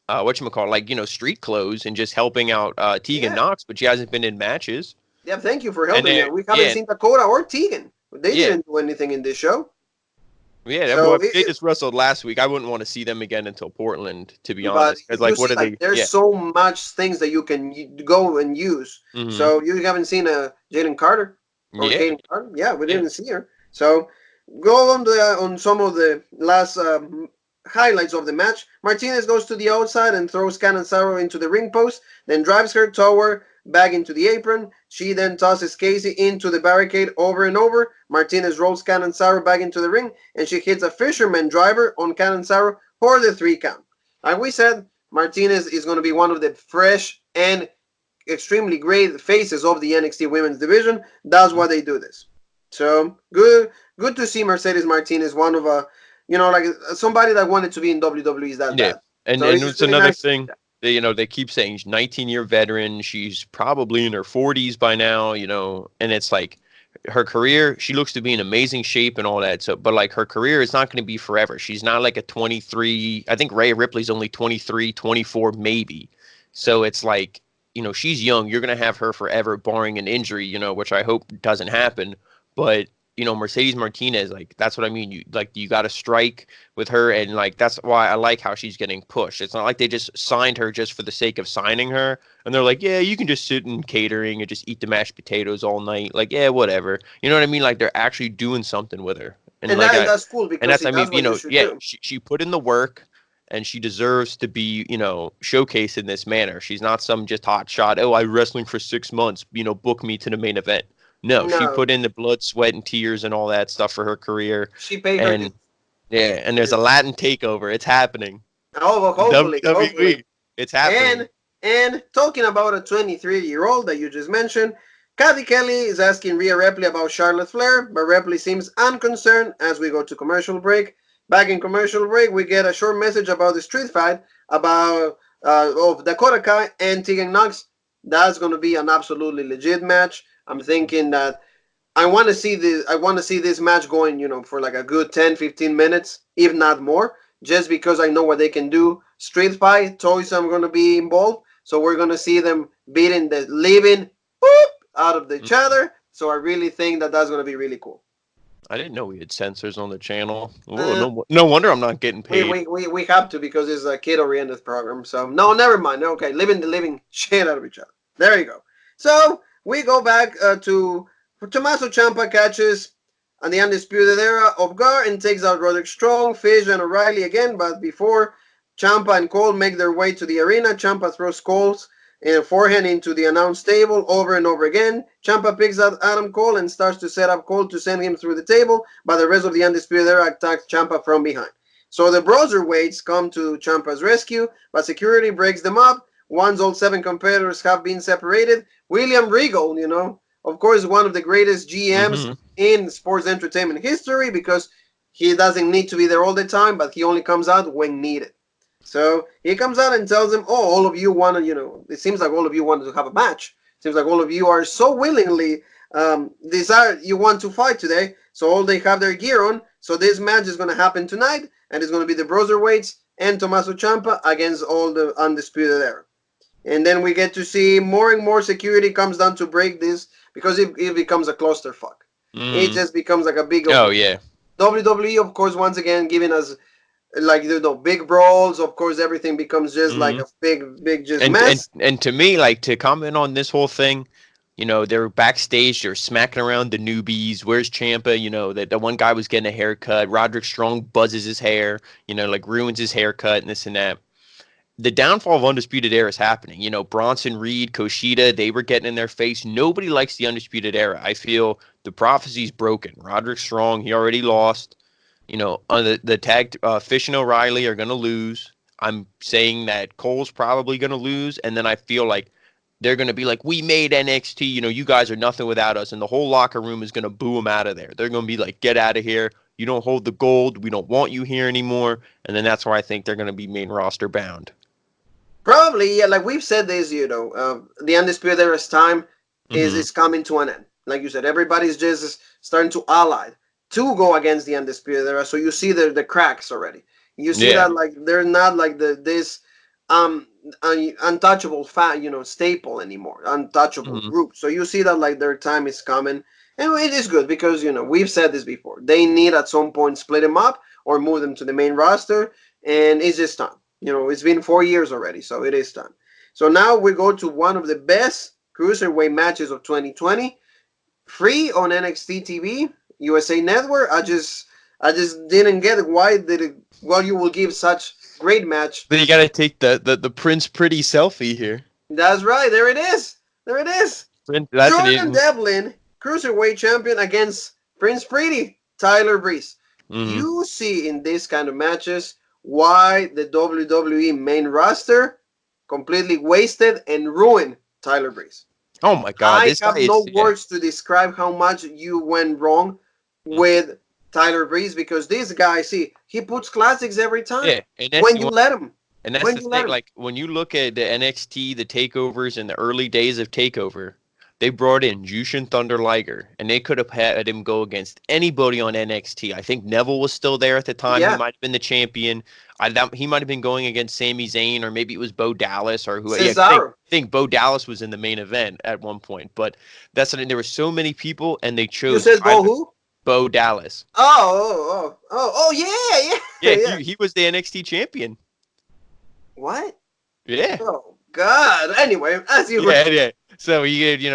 S1: whatchamacallit, like street clothes and just helping out Tegan
S2: yeah,
S1: Knox, but she hasn't been in matches.
S2: yeah, thank you for
S1: And
S2: helping me
S1: then
S2: out. We haven't
S1: yeah,
S2: seen Dakota or Tegan. They
S1: yeah,
S2: didn't do anything in this show.
S1: yeah.
S2: So
S1: Well, they just wrestled last week. I wouldn't want to see them again until Portland, to be
S2: but
S1: honest. Because
S2: you
S1: like, what
S2: see,
S1: are
S2: like
S1: they?
S2: there's
S1: Yeah.
S2: so much things that you can go and use.
S1: Hmm.
S2: So you haven't seen Jalen Carter or
S1: Yeah.
S2: Kaden Carter? Yeah, we
S1: Yeah.
S2: didn't see her. So go on on some of the last highlights of the match. Martinez goes to the outside and throws Cannon into the ring post, then drives her tower back into the apron. She then tosses Casey into the barricade over and over. Martinez rolls Cannon back into the ring, and she hits a fisherman driver on Cannon for the 3 count. Like we said, Martinez is going to be one of the fresh and extremely great faces of the NXT Women's Division. That's why they do this. So good to see Mercedes Martinez, one of like somebody that wanted to be in WWE is that
S1: Yeah.
S2: bad.
S1: And
S2: So
S1: and
S2: it's
S1: it's
S2: really
S1: another
S2: nice to see
S1: thing.
S2: that.
S1: They keep saying she's 19-year veteran. She's probably in her 40s by now. And it's like her career, she looks to be in amazing shape and all that. So, but like her career is not going to be forever. She's not like a 23. I think Rhea Ripley's only 23, 24 maybe. So it's like, she's young. You're going to have her forever, barring an injury, which I hope doesn't happen. But Mercedes Martinez, like that's what I mean. You got to strike with her, and like that's why I like how she's getting pushed. It's not like they just signed her just for the sake of signing her, and they're like, yeah, you can just sit in catering and just eat the mashed potatoes all night. Like, yeah, whatever. You know what I mean? Like they're actually doing something with her,
S2: And that's cool
S1: and
S2: because
S1: that's
S2: see,
S1: I mean,
S2: that's what you should
S1: yeah,
S2: do.
S1: she put in the work. And she deserves to be, showcased in this manner. She's not some just hot shot. Oh, I wrestling for 6 months. Book me to the main event. No, she
S2: No,
S1: put in the blood, sweat, and tears and all that stuff for her career.
S2: she paid her dues.
S1: And yeah, and there's a Latin takeover. It's happening.
S2: Oh, well, hopefully, hopefully.
S1: WWE. It's happening.
S2: And talking about a 23-year-old that you just mentioned, Kathy Kelly is asking Rhea Ripley about Charlotte Flair, but Ripley seems unconcerned as we go to commercial break. Back in commercial break, we get a short message about the street fight about of Dakota Kai and Tegan Knox. That's going to be an absolutely legit match. I'm thinking that I want to see this. I want to see this match going, for like a good 10, 15 minutes, if not more, just because I know what they can do. Street fight, toys are going to be involved, so we're going to see them beating the living out of each other. So I really think that that's going to be really cool.
S1: I didn't know we had censors on the channel. No wonder I'm not getting paid.
S2: We have to because it's a kid-oriented program. So no, never mind. Okay, living the living shit out of each other. There you go. So we go back to Tommaso Ciampa catches on the Undisputed Era of Gar and takes out Roderick Strong, Fish, and O'Reilly again. But before Ciampa and Cole make their way to the arena, Ciampa throws Cole's forehand into the announce table over and over again. Ciampa picks out Adam Cole and starts to set up Cole to send him through the table, but the rest of the Undisputed Era attacks Ciampa from behind. So the Broserweights come to Ciampa's rescue, but security breaks them up. Once all 7 competitors have been separated, William Regal, of course, one of the greatest GMs in sports entertainment history because he doesn't need to be there all the time, but he only comes out when needed. So he comes out and tells them, oh, all of you want to, it seems like all of you wanted to have a match. It seems like all of you are so willingly you want to fight today. So all they have their gear on. So this match is going to happen tonight, and it's going to be the Broserweights and Tommaso Ciampa against all the Undisputed Era. And then we get to see more and more security comes down to break this because it becomes a clusterfuck. It just becomes like a big...
S1: Oh, yeah.
S2: WWE, of course, once again, giving us big brawls. Of course, everything becomes just like a big just mess.
S1: And to me, like, to comment on this whole thing, they're backstage, they're smacking around the newbies. Where's Ciampa? That the one guy was getting a haircut. Roderick Strong buzzes his hair, like ruins his haircut and this and that. The downfall of Undisputed Era is happening. Bronson Reed, Kushida, they were getting in their face. Nobody likes the Undisputed Era. I feel the prophecy's broken. Roderick Strong, he already lost. On the tag, Fish and O'Reilly are going to lose. I'm saying that Cole's probably going to lose. And then I feel like they're going to be like, we made NXT. You guys are nothing without us. And the whole locker room is going to boo them out of there. They're going to be like, get out of here. You don't hold the gold. We don't want you here anymore. And then that's where I think they're going to be main roster bound.
S2: Probably, yeah. Like we've said this, the Undisputed Era's time is coming to an end. Like you said, everybody's just starting to ally to go against the Undisputed Era. So you see the cracks already. You see that like they're not like this untouchable staple anymore, untouchable group. So you see that like their time is coming, and it is good because we've said this before. They need at some point split them up or move them to the main roster, and it's just time. It's been 4 years already, so it is time. So now we go to one of the best cruiserweight matches of 2020, free on NXT TV, USA Network. I just didn't get it. Why did it? Well, you will give such great match.
S1: But you got to take the Prince Pretty selfie here.
S2: That's right. There it is. Jordan Devlin, cruiserweight champion against Prince Pretty, Tyler Breeze. You see in this kind of matches why the WWE main roster completely wasted and ruined Tyler Breeze.
S1: Oh my God!
S2: I have no words to describe how much you went wrong with Tyler Breeze because this guy, he puts classics every time.
S1: Yeah,
S2: when you let him.
S1: And that's the thing. Like when you look at the NXT, the takeovers in the early days of Takeover, they brought in Jushin Thunder Liger, and they could have had him go against anybody on NXT. I think Neville was still there at the time. He
S2: Yeah,
S1: might have been the champion. He might have been going against Sami Zayn, or maybe it was Bo Dallas, or who. Yeah,
S2: Cesaro.
S1: I think Bo Dallas was in the main event at one point. But that's there were so many people, and they
S2: You
S1: chose
S2: said Bo who?
S1: Bo Dallas.
S2: Yeah,
S1: Yeah,
S2: yeah.
S1: he was the NXT champion.
S2: What?
S1: Yeah.
S2: Oh God. Anyway, as you were.
S1: Yeah. So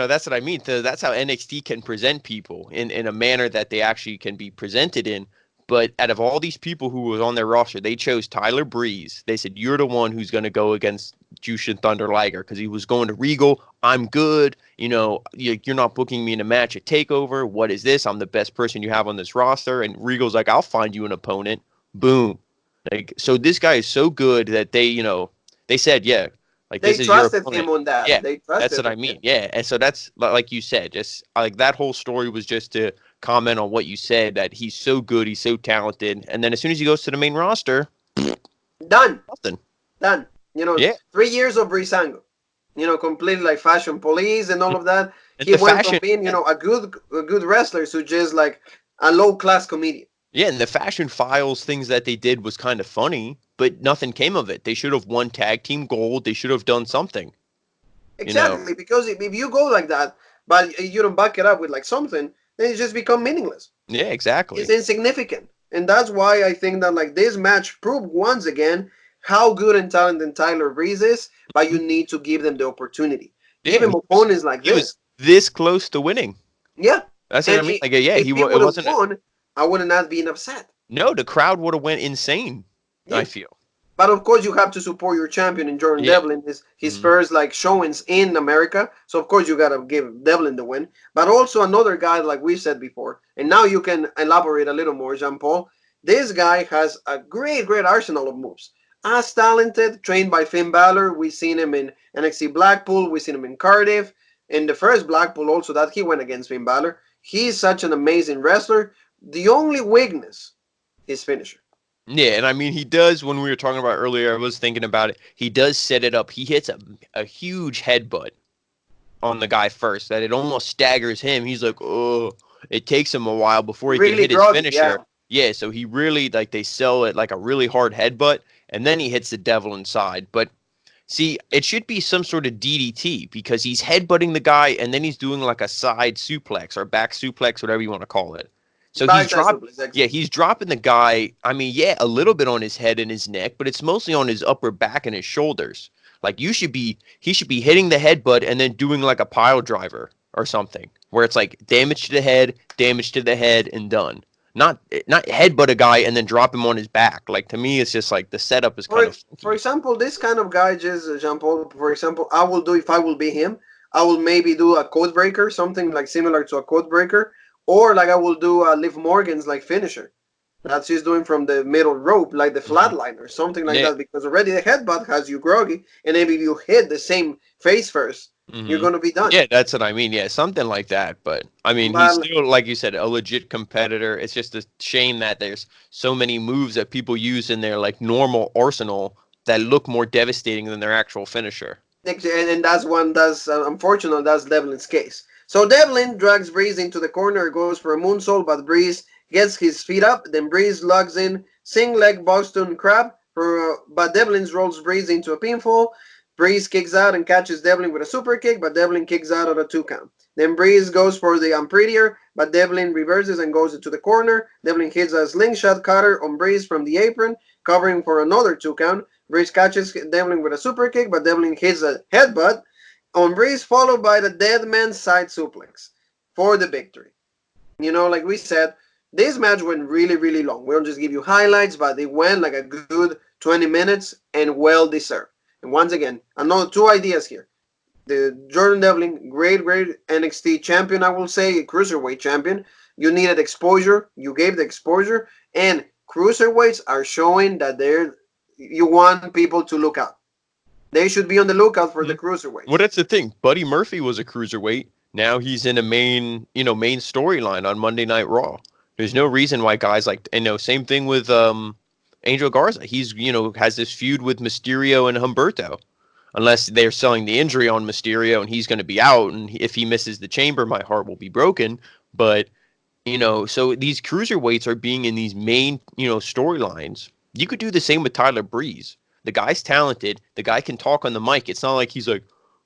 S1: that's what I mean. So that's how NXT can present people in a manner that they actually can be presented in. But out of all these people who was on their roster, they chose Tyler Breeze. They said, you're the one who's going to go against Jushin Thunder Liger, because he was going to Regal. I'm good. You're not booking me in a match at TakeOver. What is this? I'm the best person you have on this roster. And Regal's like, I'll find you an opponent. Boom. Like, so this guy is so good that they said, yeah, like
S2: They
S1: this is your
S2: trusted
S1: opponent.
S2: him on that.
S1: Yeah,
S2: They
S1: that's
S2: trusted
S1: what I
S2: him.
S1: mean. Yeah, and so that's like you said, just like that whole story was just to comment on what you said, that he's so good, he's so talented, and then as soon as he goes to the main roster,
S2: Done.
S1: nothing.
S2: Done.
S1: Yeah,
S2: 3 years of Breezango. Completely like fashion police and all of that.
S1: and
S2: He
S1: the
S2: went from
S1: fashion,
S2: being, a good wrestler to just like a low class comedian.
S1: yeah, and the fashion files things that they did was kind of funny, but nothing came of it. They should have won tag team gold. They should have done something.
S2: Exactly, because if you go like that, but you don't back it up with like something, then it just become meaningless.
S1: Yeah,
S2: It's
S1: exactly.
S2: insignificant. And that's why I think that like this match proved once again how good and talented Tyler Breeze is, but you need to give them the opportunity. Give
S1: Yeah,
S2: him opponents like
S1: he was
S2: this.
S1: this close to winning.
S2: Yeah.
S1: That's what I
S2: And
S1: mean. Like, yeah,
S2: if he
S1: it
S2: would have
S1: wasn't.
S2: won, I would have not been upset.
S1: No, the crowd would have went insane. I
S2: Yeah.
S1: feel.
S2: But of course, you have to support your champion in Jordan
S1: Yeah.
S2: Devlin. His
S1: Mhm.
S2: first like showings in America, so of course you gotta give Devlin the win. But also another guy, like we said before, and now you can elaborate a little more, Jean Paul. This guy has a great, great arsenal of moves. As talented, trained by Finn Balor. We've seen him in NXT Blackpool. We've seen him in Cardiff. In the first Blackpool, also that he went against Finn Balor. He's such an amazing wrestler. The only weakness is finisher.
S1: Yeah, and I mean he does. When we were talking about earlier, I was thinking about it. He does set it up. He hits a huge headbutt on the guy first that it almost staggers him. He's like, oh, it takes him a while before he can
S2: Really
S1: hit his
S2: groggy, yeah.
S1: finisher. Yeah, so he really like they sell it like a really hard headbutt, and then he hits the devil inside. But see, it should be some sort of DDT because he's headbutting the guy and then he's doing like a side suplex or back suplex, whatever you want to call it. So he's dropping the guy. I mean, yeah, a little bit on his head and his neck, but it's mostly on his upper back and his shoulders. Like he should be hitting the headbutt and then doing like a pile driver or something where it's like damage to the head, and done. Not headbutt a guy and then drop him on his back. Like to me, it's just like the setup is kind of funky.
S2: For example, this kind of guy, just Jean Paul. For example, I will do if I will be him. I will maybe do a code breaker, something like similar to a code breaker, or like I will do Liv Morgan's like finisher. That she's doing from the middle rope, like the flatliner, something like
S1: Yeah.
S2: that. Because already the headbutt has you groggy, and maybe if you hit the same face 1st, you're gonna be done.
S1: Yeah, that's what I mean. Yeah, something like that. But I mean, he's
S2: But
S1: still, like you said, a legit competitor. It's just a shame that there's so many moves that people use in their like normal arsenal that look more devastating than their actual finisher.
S2: and that's one that's unfortunate. That's Devlin's case. So Devlin drags Breeze into the corner, goes for a moonsault, but Breeze gets his feet up. Then Breeze logs in sing leg Boston Crab, but Devlin rolls Breeze into a pinfall. Breeze kicks out and catches Devlin with a super kick, but Devlin kicks out at a 2 count. Then Breeze goes for the I'm prettier, but Devlin reverses and goes into the corner. Devlin hits a slingshot cutter on Breeze from the apron, covering for another 2 count. Breeze catches Devlin with a super kick, but Devlin hits a headbutt on Breeze, followed by the dead man side suplex for the victory. Like we said, this match went really, really long. We don't just give you highlights, but it went like a good 20 minutes and well deserved. And once again, another 2 ideas here. The Jordan Devlin, great, great NXT champion, I will say, cruiserweight champion. You needed exposure. You gave the exposure. And cruiserweights are showing that you want people to look out. They should be on the lookout for the cruiserweights.
S1: Well, that's the thing. Buddy Murphy was a cruiserweight. Now he's in a main storyline on Monday Night Raw. There's no reason why guys like, same thing with Angel Garza. He's, has this feud with Mysterio and Humberto. unless they're selling the injury on Mysterio and he's going to be out, and if he misses the Chamber, my heart will be broken. But so these cruiserweights are being in these main, storylines. You could do the same with Tyler Breeze. The guy's talented. The guy can talk on the mic. It's not like he's like,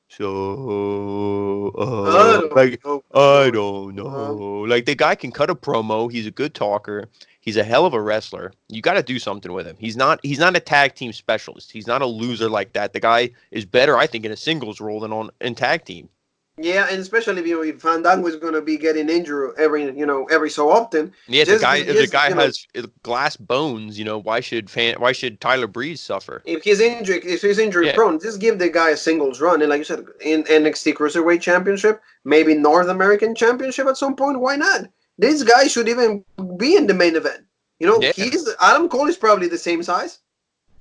S1: so,
S2: I don't
S1: like,
S2: know.
S1: I don't know. Like, the guy can cut a promo. He's a good talker. He's a hell of a wrestler. You got to do something with him. He's not a tag team specialist. He's not a loser like that. The guy is better, I think, in a singles role than in tag team.
S2: Yeah, and especially if Fandango is going to be getting injured every so often.
S1: Yeah, if the guy has glass bones, why should Tyler Breeze suffer?
S2: If he's injury prone, just give the guy a singles run. And like you said, in NXT Cruiserweight Championship, maybe North American Championship at some point. Why not? This guy should even be in the main event. Adam Cole is probably the same size.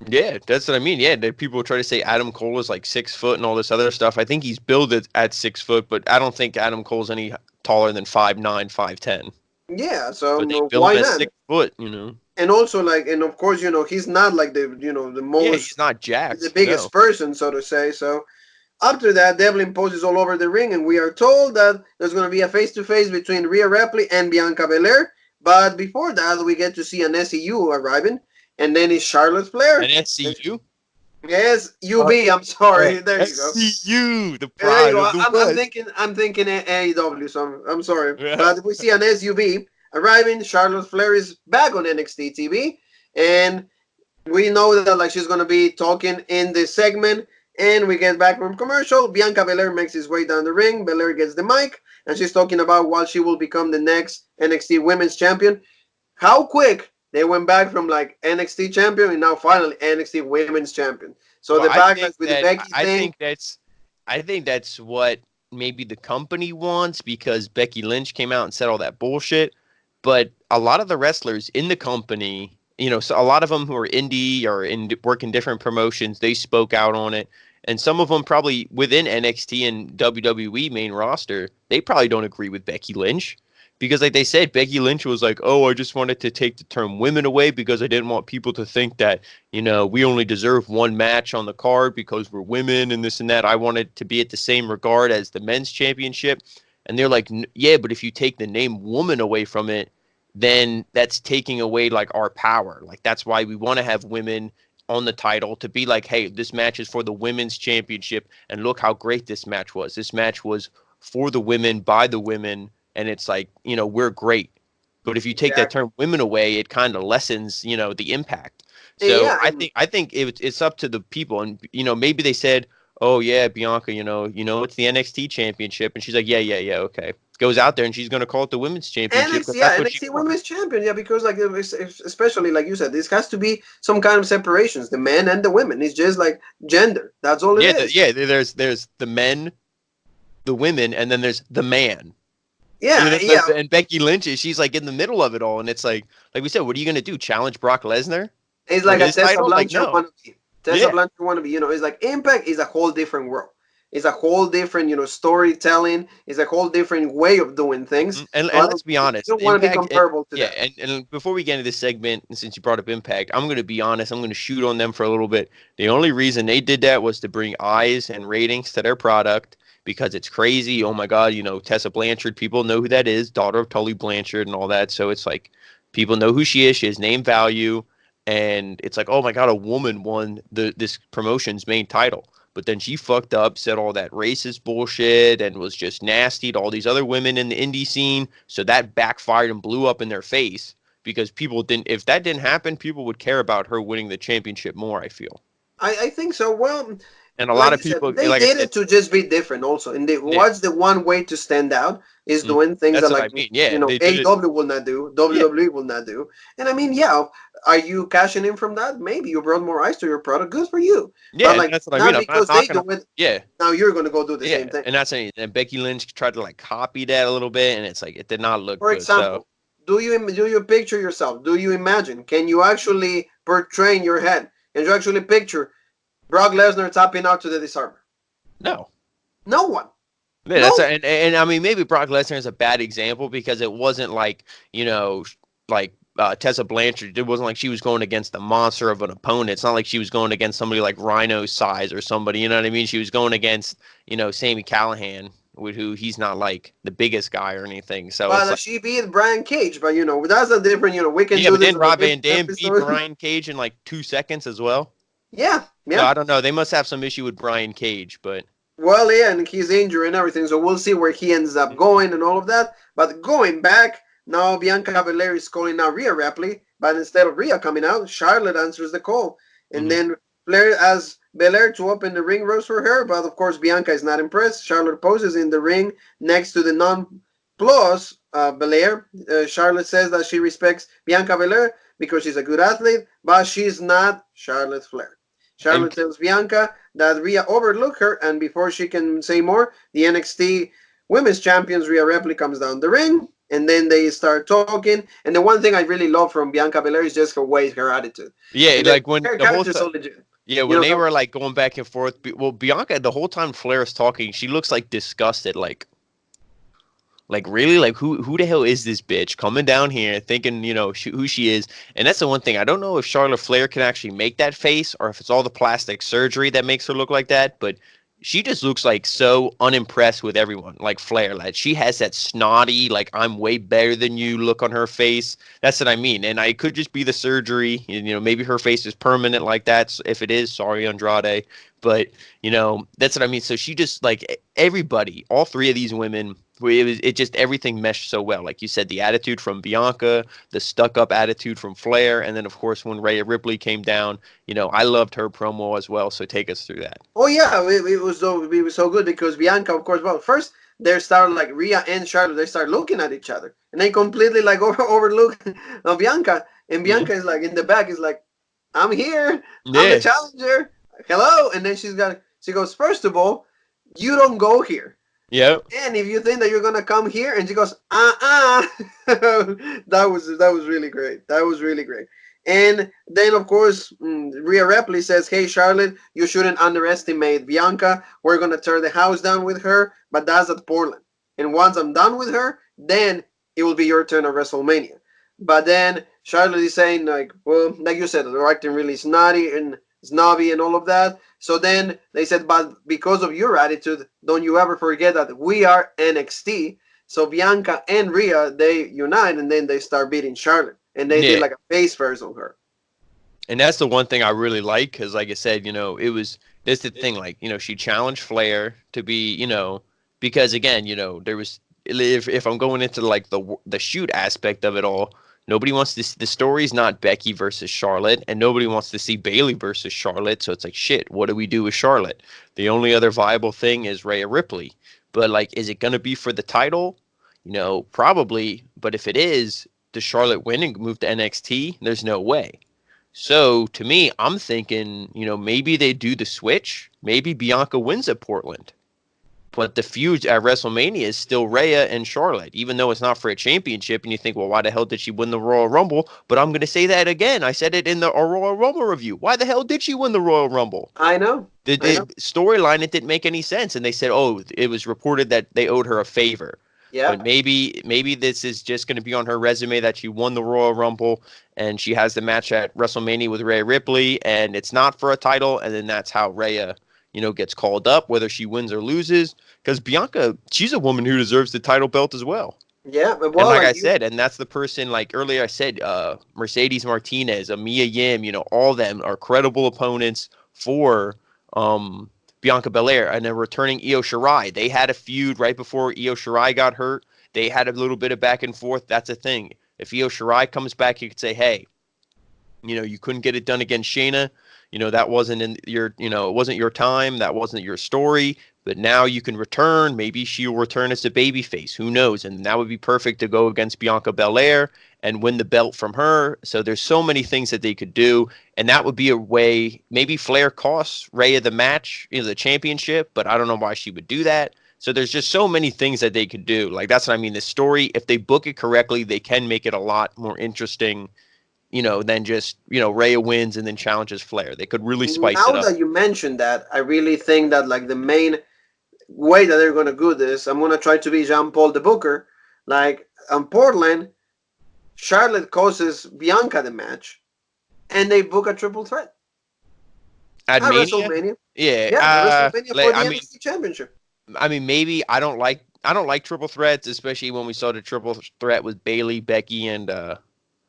S1: Yeah, that's what I mean. Yeah, people try to say Adam Cole is like 6 foot and all this other stuff. I think he's built at 6 foot, but I don't think Adam Cole's any taller than 5'9", 5'10".
S2: Yeah, so
S1: but they build
S2: why
S1: him at
S2: not?
S1: 6 foot,
S2: And also, and of course, he's not like the most.
S1: Yeah, he's not jacked.
S2: The biggest person, so to say. So after that, Devlin poses all over the ring, and we are told that there's going to be a face-to-face between Rhea Ripley and Bianca Belair. But before that, we get to see an SCU arriving. And then it's Charlotte Flair.
S1: An SCU?
S2: Yes, UB. I'm sorry. There you go.
S1: SCU, the pride of the West.
S2: I'm thinking AEW, so I'm sorry. Yeah. But we see an SUV arriving. Charlotte Flair is back on NXT TV. And we know that she's going to be talking in this segment. And we get back from commercial. Bianca Belair makes his way down the ring. Belair gets the mic. And she's talking about what she will become the next NXT Women's Champion. How quick they went back from NXT champion and now finally NXT Women's Champion. So the backlash with the Becky thing.
S1: I think that's what maybe the company wants, because Becky Lynch came out and said all that bullshit. But a lot of the wrestlers in the company, so a lot of them who are indie or work in different promotions, they spoke out on it. And some of them probably within NXT and WWE main roster, they probably don't agree with Becky Lynch. Because like they said, Becky Lynch was like, oh, I just wanted to take the term women away because I didn't want people to think that, we only deserve one match on the card because we're women and this and that. I wanted to be at the same regard as the men's championship. And they're like, yeah, but if you take the name woman away from it, then that's taking away our power. That's why we want to have women on the title to be like, hey, this match is for the women's championship. And look how great this match was. This match was for the women, by the women. And it's we're great. But if you take that term women away, it kind of lessens, the impact. So yeah, I think it's up to the people. And, maybe they said, oh, yeah, Bianca, it's the NXT championship. And she's like, yeah, okay. Goes out there and she's going to call it the women's championship.
S2: NXT Women's Champion. Yeah, because especially like you said, this has to be some kind of separations, the men and the women. It's just like gender. That's all it is.
S1: There's the men, the women, and then there's the man.
S2: Yeah,
S1: and Becky Lynch, she's in the middle of it all, and it's like we said, what are you gonna do? Challenge Brock Lesnar?
S2: It's like a Tessa Blanchard wannabe. Blanchard wannabe. It's like Impact is a whole different world. It's a whole different, storytelling. It's a whole different way of doing things.
S1: And let's be honest,
S2: you don't want to be comparable to that.
S1: Yeah, and before we get into this segment, and since you brought up Impact, I'm going to be honest. I'm going to shoot on them for a little bit. The only reason they did that was to bring eyes and ratings to their product. Because it's crazy. Oh my God, Tessa Blanchard, people know who that is, daughter of Tully Blanchard and all that. So it's people know who she is. She has name value. And it's oh my God, a woman won this promotion's main title. But then she fucked up, said all that racist bullshit and was just nasty to all these other women in the indie scene. So that backfired and blew up in their face because if that didn't happen, people would care about her winning the championship more, I feel.
S2: I think so. Well,
S1: and a lot of people
S2: they did it to just be different also. And what's the one way to stand out is doing things that AEW will not do, WWE will not do. And I mean, are you cashing in from that? Maybe you brought more eyes to your product. Good for you.
S1: Yeah, but that's what I mean.
S2: Because they do it. Now you're going to go do the same thing.
S1: And that's saying. And Becky Lynch tried to copy that a little bit, and it's it did not look
S2: good. For example, do you picture yourself? Do you imagine? Can you actually portray in your head? Can you actually picture Brock Lesnar tapping out to the Disarmer?
S1: No.
S2: No one.
S1: Yeah, and I mean, maybe Brock Lesnar is a bad example because it wasn't Tessa Blanchard. It wasn't like she was going against a monster of an opponent. It's not like she was going against somebody like Rhino size or somebody. You know what I mean? She was going against Sami Callihan, with who he's not like the biggest guy or anything. So it's
S2: But
S1: like,
S2: she beat Brian Cage, but that's a different. We can
S1: yeah,
S2: do
S1: but
S2: this
S1: then
S2: in a
S1: Rob
S2: different
S1: Van Dam beat
S2: episode.
S1: Brian Cage in like 2 seconds as well.
S2: Yeah,
S1: So
S2: yeah.
S1: I don't know. They must have some issue with Brian Cage, but
S2: Well, yeah, and he's injured and everything, so we'll see where he ends up going and all of that. But going back, now Bianca Belair is calling out Rhea Ripley, but instead of Rhea coming out, Charlotte answers the call. And
S1: mhm.
S2: then Flair asks Belair to open the ring ropes for her, but of course Bianca is not impressed. Charlotte poses in the ring next to the non-plus Belair. Charlotte says that she respects Bianca Belair because she's a good athlete, but she's not Charlotte Flair. Charlotte
S1: and
S2: tells Bianca that Rhea overlooked her, and before she can say more, the NXT Women's Champions Rhea Ripley comes down the ring, and then they start talking. And the one thing I really love from Bianca Belair is just her way, her attitude,
S1: yeah,
S2: and
S1: like when
S2: her
S1: the whole
S2: character is so legit.
S1: yeah,
S2: You
S1: when
S2: know,
S1: they were like going back and forth, well, Bianca the whole time Flair is talking, she looks like disgusted, like really, like who the hell is this bitch coming down here thinking who she is? And that's the one thing I don't know if Charlotte Flair can actually make that face or if it's all the plastic surgery that makes her look like that. But she just looks like so unimpressed with everyone, like Flair. Like she has that snotty, like I'm way better than you look on her face. That's what I mean. And I could just be the surgery. Maybe her face is permanent like that. If it is, sorry, Andrade. But that's what I mean. So she just like everybody, all three of these women. It just everything meshed so well. Like you said, the attitude from Bianca, the stuck up attitude from Flair, and then of course when Rhea Ripley came down, I loved her promo as well. So take us through that.
S2: oh yeah, it was so good because Bianca, of course, well, first they start like Rhea and Charlotte, they start looking at each other, and they completely like overlook Bianca, and
S1: Yeah.
S2: Bianca is like in the back is like, I'm here, I'm the
S1: Yes.
S2: challenger, hello, and then she goes, first of all, you don't go here.
S1: Yep.
S2: And if you think that you're gonna come here, and she goes, that was really great. That was really great. And then of course, Rhea Ripley says, "Hey Charlotte, you shouldn't underestimate Bianca. We're gonna tear the house down with her, but that's at Portland. And once I'm done with her, then it will be your turn at WrestleMania." But then Charlotte is saying like, well, like you said, they're acting really snotty and snobby and all of that. So then they said, but because of your attitude, don't you ever forget that we are NXT. So Bianca and Rhea, they unite and then they start beating Charlotte. And they did
S1: Yeah.
S2: like a face first on her.
S1: And that's the one thing I really like because, like I said, it was that's the thing. Like, she challenged Flair to be, because again, there was if I'm going into like the shoot aspect of it all, nobody wants to. The story's not Becky versus Charlotte, and nobody wants to see Bayley versus Charlotte. So it's like, shit. What do we do with Charlotte? The only other viable thing is Rhea Ripley. But like, is it gonna be for the title? Probably. But if it is, does Charlotte win and move to NXT? There's no way. So to me, I'm thinking, maybe they do the switch. Maybe Bianca wins at Portland. But the feud at WrestleMania is still Rhea and Charlotte, even though it's not for a championship. And you think, well, why the hell did she win the Royal Rumble? But I'm going to say that again. I said it in the Royal Rumble review. Why the hell did she win the Royal Rumble?
S2: I know.
S1: The
S2: I know.
S1: storyline, it didn't make any sense. And they said, oh, it was reported that they owed her a favor.
S2: Yeah.
S1: But maybe this is just going to be on her resume that she won the Royal Rumble and she has the match at WrestleMania with Rhea Ripley, and it's not for a title, and then that's how Rhea, gets called up, whether she wins or loses. Because Bianca, she's a woman who deserves the title belt as well.
S2: Yeah. But
S1: And
S2: well,
S1: like I
S2: like you.
S1: said, and that's the person, like earlier I said, Mercedes Martinez, Mia Yim, all of them are credible opponents for Bianca Belair. And then returning Io Shirai. They had a feud right before Io Shirai got hurt. They had a little bit of back and forth. That's a thing. If Io Shirai comes back, you could say, hey, you couldn't get it done against Shayna. That wasn't in your, it wasn't your time. That wasn't your story. But now you can return. Maybe she'll return as a babyface. Who knows? And that would be perfect to go against Bianca Belair and win the belt from her. So there's so many things that they could do. And that would be a way. Maybe Flair costs Rhea the match, the championship. But I don't know why she would do that. So there's just so many things that they could do. Like, that's what I mean. The story, if they book it correctly, they can make it a lot more interesting, than just, Rhea wins and then challenges Flair. They could really spice it
S2: Now
S1: up.
S2: that you mentioned that, I really think that like the main way that they're gonna do this, I'm gonna try to be Jean Paul the Booker. Like on Portland, Charlotte causes Bianca the match, and they book a triple threat
S1: At
S2: at
S1: Mania,
S2: WrestleMania.
S1: yeah.
S2: Yeah, at WrestleMania for the
S1: I mean,
S2: NXT Championship.
S1: maybe I don't like triple threats, especially when we saw the triple threat with Bailey, Becky,
S2: And
S1: and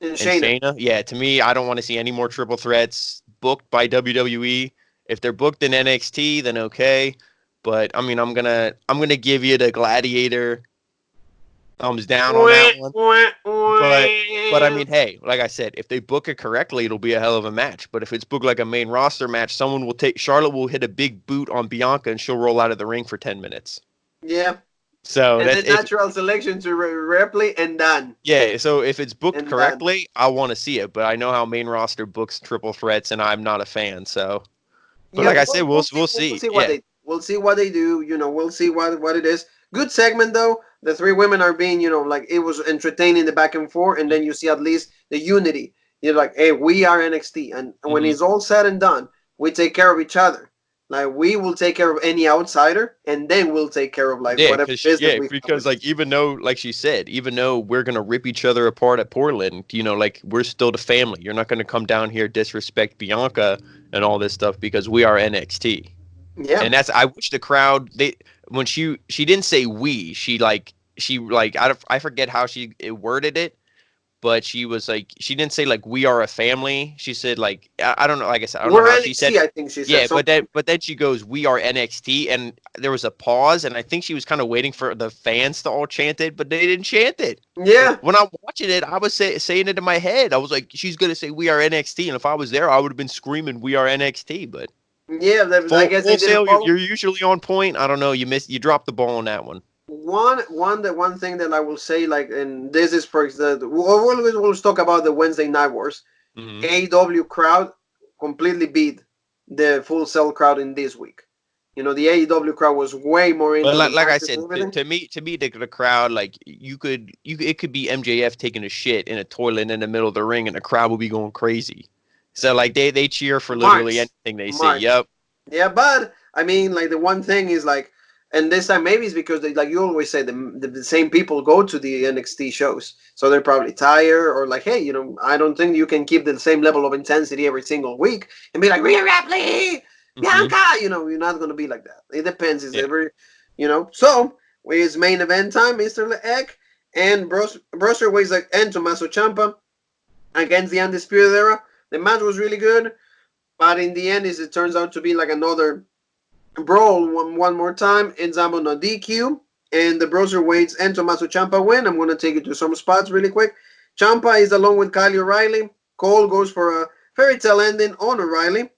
S2: Shayna.
S1: Shayna. Yeah, to me, I don't want to see any more triple threats booked by WWE. If they're booked in NXT, then okay. But I mean, I'm gonna give you the Gladiator thumbs down on that one. But I mean, hey, like I said, if they book it correctly, it'll be a hell of a match. But if it's booked like a main roster match, Charlotte will hit a big boot on Bianca and she'll roll out of the ring for 10 minutes.
S2: Yeah.
S1: So
S2: And
S1: that's
S2: then
S1: if
S2: natural selection to Ripley and done.
S1: yeah. So if it's booked
S2: And done.
S1: correctly, I want to see it. But I know how main roster books triple threats, and I'm not a fan. So, but
S2: Yeah,
S1: like I said, we'll
S2: we'll
S1: see.
S2: see what
S1: Yeah.
S2: they do. We'll see what it is. Good segment though. The three women are being, like it was entertaining the back and forth, and then you see at least the unity. You're like, hey, we are NXT, and when
S1: Mm-hmm.
S2: it's all said and done, we take care of each other. Like we will take care of any outsider, and then we'll take care of like whatever business we have
S1: Because
S2: with them.
S1: like even though like she said, even though we're gonna rip each other apart at Portland, like we're still the family. You're not gonna come down here disrespect Bianca and all this stuff because we are NXT.
S2: Yeah,
S1: And that's I wish the crowd they when she didn't say we she like I forget how she worded it, but she was like she didn't say like we are a family. She said like I don't know, like I said, I don't know
S2: we're
S1: how she said
S2: NXT.
S1: it.
S2: I think she said
S1: Yeah,
S2: something.
S1: but then she goes we are NXT, and there was a pause, and I think she was kind of waiting for the fans to all chant it, but they didn't chant it.
S2: Yeah,
S1: When I'm watching it, I was saying it in my head. I was like, she's gonna say we are NXT, and if I was there, I would have been screaming we are NXT. But
S2: yeah. I guess they
S1: full
S2: didn't
S1: sale,
S2: follow.
S1: you're usually on point. I don't know, you dropped the ball on that one.
S2: One thing that I will say, like, and this is for the we'll talk about the Wednesday Night Wars.
S1: Hmm.
S2: AEW crowd completely beat the Full Cell crowd in this week. The AEW crowd was way more
S1: But
S2: into the
S1: like I
S2: matches and
S1: said,
S2: everything.
S1: to me, the crowd, like it could be MJF taking a shit in a toilet in the middle of the ring, and the crowd will be going crazy. So like they cheer for literally
S2: Marks,
S1: anything they see.
S2: marks.
S1: Yep.
S2: Yeah, but I mean, like the one thing is like, and this time maybe it's because they, like you always say, the same people go to the NXT shows, so they're probably tired or like, hey, I don't think you can keep the same level of intensity every single week and be like Rhea Ripley,
S1: Hmm.
S2: Bianca. You're not gonna be like that. It depends. It's
S1: Yeah.
S2: So it's main event time, Mr. Leek and Brosser like and Tommaso Ciampa against the Undisputed Era. The match was really good, but in the end, it turns out to be like another brawl one more time. Ends up on a DQ, and the Broserweights and Tommaso Ciampa win. I'm going to take you to some spots really quick. Ciampa is along with Kyle O'Reilly. Cole goes for a fairy tale ending on O'Reilly,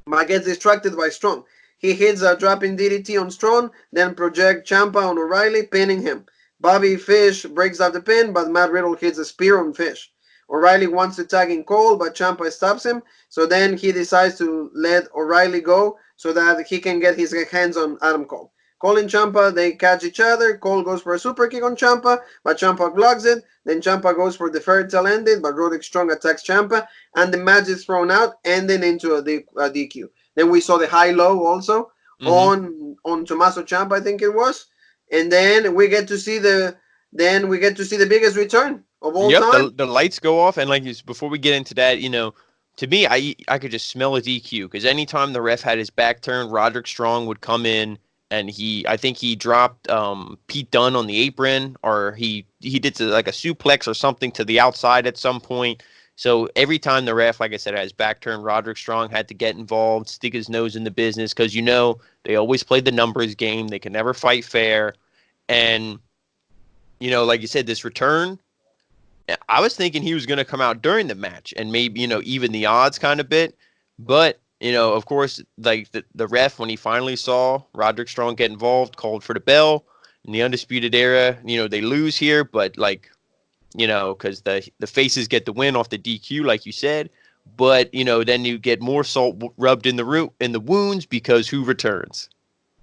S2: but gets distracted by Strong. He hits a dropping DDT on Strong, then projects Ciampa on O'Reilly, pinning him. Bobby Fish breaks out the pin, but Matt Riddle hits a spear on Fish. O'Reilly wants to tag in Cole, but Ciampa stops him. So then he decides to let O'Reilly go so that he can get his hands on Adam Cole. Cole and Ciampa, they catch each other. Cole goes for a super kick on Ciampa, but Ciampa blocks it. Then Ciampa goes for the fairy tale ending, but Roderick Strong attacks Ciampa, and the match is thrown out, ending into a DQ. Then we saw the high-low also
S1: Hmm.
S2: on Tommaso Ciampa, I think it was, and then we get to see the biggest return of all
S1: Yep.
S2: time.
S1: The lights go off, and like before we get into that, to me, I could just smell a DQ because anytime the ref had his back turned, Roderick Strong would come in, and I think he dropped Pete Dunne on the apron, or he did like a suplex or something to the outside at some point. So every time the ref, like I said, had his back turned, Roderick Strong had to get involved, stick his nose in the business because they always played the numbers game. They can never fight fair, and like you said, this return. I was thinking he was going to come out during the match and maybe, even the odds kind of bit. But, of course, like the ref, when he finally saw Roderick Strong get involved, called for the bell. In the Undisputed Era, they lose here, but like, because the faces get the win off the DQ, like you said. But, then you get more salt rubbed in the wounds because who returns?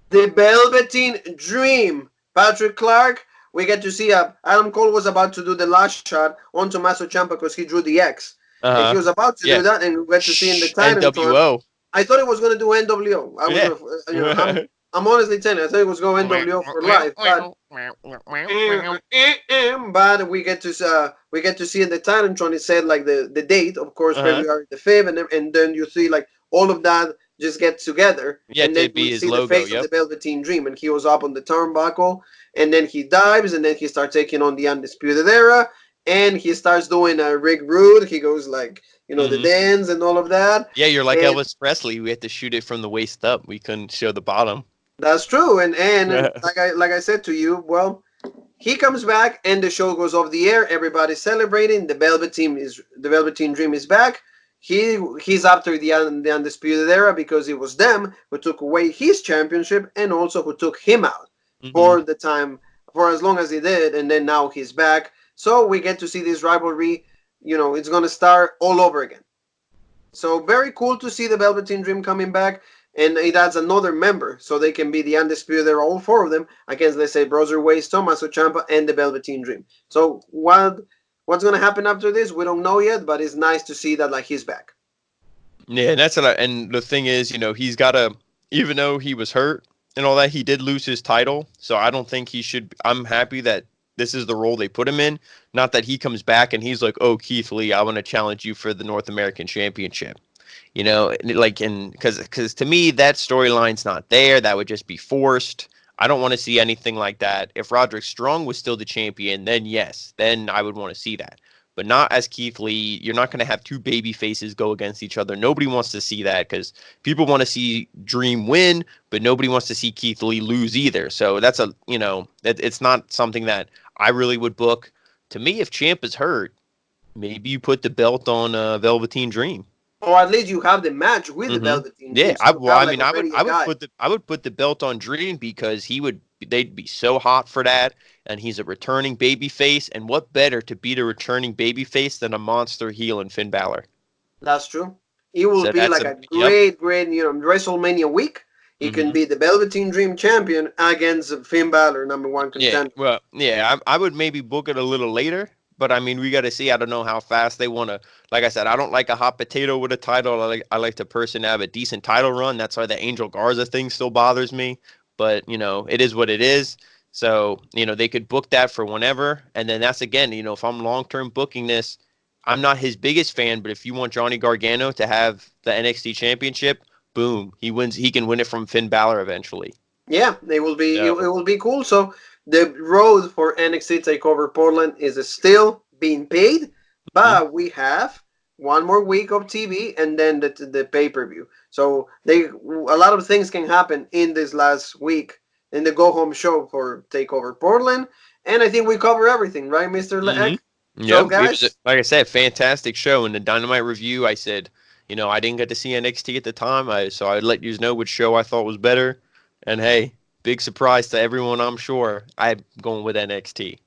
S2: The Velveteen Dream. Patrick Clark. We get to see Adam Cole was about to do the last shot on Tommaso Ciampa because he drew the X. And he
S1: Uh huh.
S2: was about to do
S1: Yeah.
S2: that, and we get to see in the
S1: Shh.
S2: title time.
S1: NWO.
S2: I thought it was going to do NWO. I was,
S1: Yeah.
S2: I'm honestly telling you, I thought it was going NWO for life, but but we get to see in the Titantron. It said like the date, of course,
S1: Uh-huh.
S2: February the 5th, and then you see like all of that just get together,
S1: Yeah,
S2: and then
S1: to
S2: we
S1: be his
S2: see the
S1: logo.
S2: face of the
S1: Yep.
S2: Velveteen Dream, and he was up on the turnbuckle, and then he dives, and then he starts taking on the Undisputed Era, and he starts doing a Rick Rude. He goes like the
S1: Hmm.
S2: dance and all of that,
S1: Yeah, you're like
S2: and
S1: Elvis Presley. We had to shoot it from the waist up. We couldn't show the bottom.
S2: that's true. And like I said to you, well, he comes back and the show goes off the air. Everybody's celebrating. The Velveteen Dream is back. He's after the Undisputed Era because it was them who took away his championship and also who took him out
S1: Hmm.
S2: for the time for as long as he did, and then now he's back. So we get to see this rivalry. It's gonna start all over again. So very cool to see the Velveteen Dream coming back, and it adds another member, so they can be the undisputed. They're all four of them against, let's say, Brother Ways, Tommaso Ciampa, and the Velveteen Dream. So what's gonna happen after this? We don't know yet, but it's nice to see that like he's back.
S1: Yeah, that's what and the thing is, he's got to, even though he was hurt and all that, he did lose his title. So I don't think he should. I'm happy that this is the role they put him in. Not that he comes back and he's like, oh, Keith Lee, I want to challenge you for the North American Championship. Like, and because to me, that storyline's not there. That would just be forced. I don't want to see anything like that. If Roderick Strong was still the champion, then yes, then I would want to see that. But not as Keith Lee. You're not going to have two baby faces go against each other. Nobody wants to see that because people want to see Dream win, but nobody wants to see Keith Lee lose either. So that's it's not something that I really would book. To me, if Champ is hurt, maybe you put the belt on Velveteen Dream.
S2: Or at least you have the match with the
S1: Hmm.
S2: Velveteen
S1: Yeah,
S2: Dream, so you have like already a guy.
S1: I would put the belt on Dream because they'd be so hot for that, and he's a returning baby face, and what better to beat a returning baby face than a monster heel in Finn Balor?
S2: That's true. It will
S1: So
S2: be
S1: that's
S2: like
S1: a
S2: a
S1: yep.
S2: great WrestleMania week. He can
S1: Hmm.
S2: be the Velveteen Dream champion against Finn Balor, number one
S1: Yeah,
S2: contender.
S1: well, yeah, I would maybe book it a little later, but I mean, we got to see. I don't know how fast they want to. Like I said, I don't like a hot potato with a title. I like the person to have a decent title run. That's why the Angel Garza thing still bothers me. But it is what it is. So they could book that for whenever, and then that's again, if I'm long term booking this, I'm not his biggest fan, but if you want Johnny Gargano to have the NXT Championship, boom, he wins. He can win it from Finn Balor eventually.
S2: Yeah, it
S1: So.
S2: will be cool. So the road for NXT Takeover Portland is still being paid,
S1: Mhm.
S2: but we have one more week of TV and then the pay per view. So a lot of things can happen in this last week in the go home show for Takeover Portland, and I think we cover everything, right, Mister
S1: Hmm.
S2: Leek? So
S1: Yep, it was
S2: guys,
S1: like I said, fantastic show. In the Dynamite review, I said, I didn't get to see NXT at the time, so I'd let you know which show I thought was better. And hey, big surprise to everyone, I'm sure. I'm going with NXT.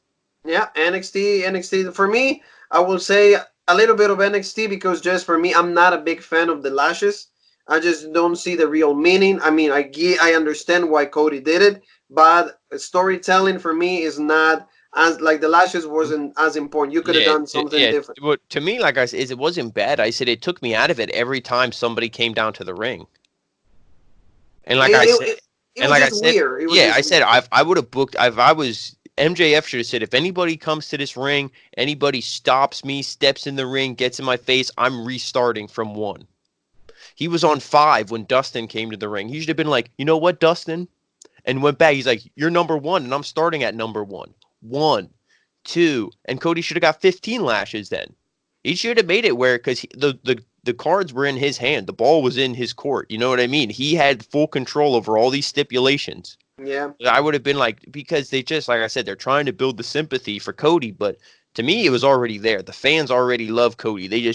S2: yeah, NXT. For me, I will say a little bit of NXT because just for me, I'm not a big fan of the lashes. I just don't see the real meaning. I mean, I understand why Cody did it, but storytelling for me is not as like the lashes wasn't as important. You could have
S1: Yeah,
S2: done something
S1: yeah.
S2: different.
S1: What to me, like I said, it wasn't bad. I said it took me out of it every time somebody came down to the ring. And like I
S2: It,
S1: said,
S2: it, it
S1: and
S2: was
S1: like I
S2: just
S1: said,
S2: weird. It was
S1: yeah,
S2: just
S1: I said
S2: weird.
S1: I would have booked. If I was MJF should have said, if anybody comes to this ring, anybody stops me, steps in the ring, gets in my face, I'm restarting from one. He was on 5 when Dustin came to the ring. He should have been like, you know what, Dustin, and went back. He's like, you're number one, and I'm starting at number one. One, two, and Cody should have got 15 lashes then. He should have made it where because the cards were in his hand, the ball was in his court. You know what I mean? He had full control over all these stipulations.
S2: Yeah.
S1: I would have been like, because they just, like I said, they're trying to build the sympathy for Cody, but to me, it was already there. The fans already love Cody. They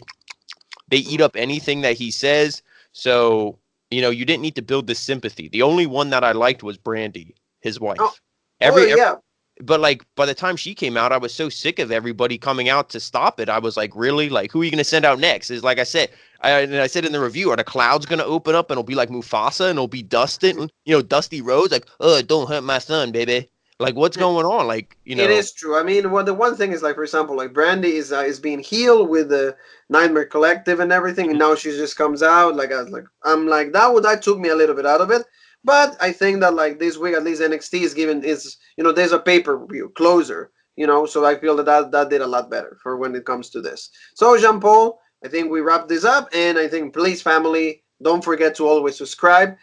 S1: eat up anything that he says. So, you didn't need to build this sympathy. The only one that I liked was Brandy, his
S2: Oh,
S1: wife.
S2: oh
S1: Every
S2: yeah.
S1: but like by the time she came out, I was so sick of everybody coming out to stop it. I was like, really? Like, who are you going to send out next? Is like I said, I said in the review, are the clouds going to open up and it'll be like Mufasa and it'll be Dustin, Dusty Rhodes, like, oh, don't hurt my son, baby. Like, what's going on? Like,
S2: It is true. I mean, the one thing is like, for example, like Brandy is being healed with the Nightmare Collective and everything, and now she just comes out like I'm like that took me a little bit out of it. But I think that like this week at least NXT is given is there's a pay per view closer, So I feel that did a lot better for when it comes to this. So Jean Paul, I think we wrap this up, and I think please family, don't forget to always subscribe.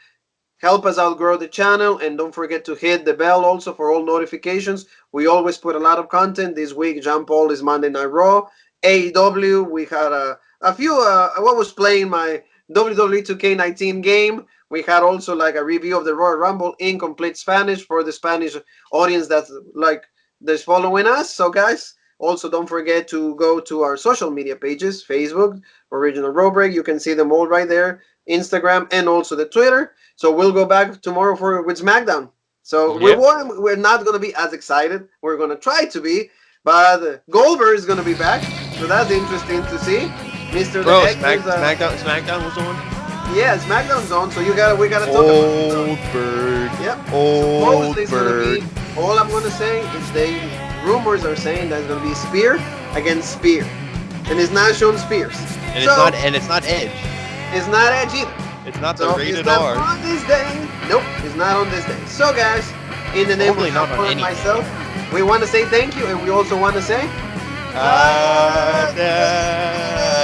S2: Help us out grow the channel, and don't forget to hit the bell also for all notifications. We always put a lot of content. This week, Jean Paul is Monday Night Raw. AEW, we had a few. What was playing my WWE 2K19 game. We had also like a review of the Royal Rumble in complete Spanish for the Spanish audience that's following us. So guys, also don't forget to go to our social media pages: Facebook, Original Row Break. You can see them all right there. Instagram and also the Twitter. So we'll go back tomorrow with SmackDown. So
S1: Yep.
S2: we're not going to be as excited. We're going to try to be, but Goldberg is going to be back. So that's interesting to see. Mr.
S1: Bro,
S2: The Egg
S1: SmackDown was on.
S2: yeah, SmackDown's on. So we gotta talk
S1: Goldberg.
S2: about it. Yep.
S1: Goldberg.
S2: Supposedly it's gonna be. All I'm gonna say is rumors are saying that it's gonna be Spear against Spear, and it's not Sean Spears.
S1: And it's not Edge.
S2: It's not Edge either.
S1: It's not the
S2: So
S1: rated
S2: it's not
S1: R.
S2: on this day. Nope, it's not on this day. So guys, in the name
S1: Hopefully
S2: of
S1: not on
S2: Jean-Paul and
S1: any
S2: myself, we want to say thank you, and we also want to say.
S1: Adele.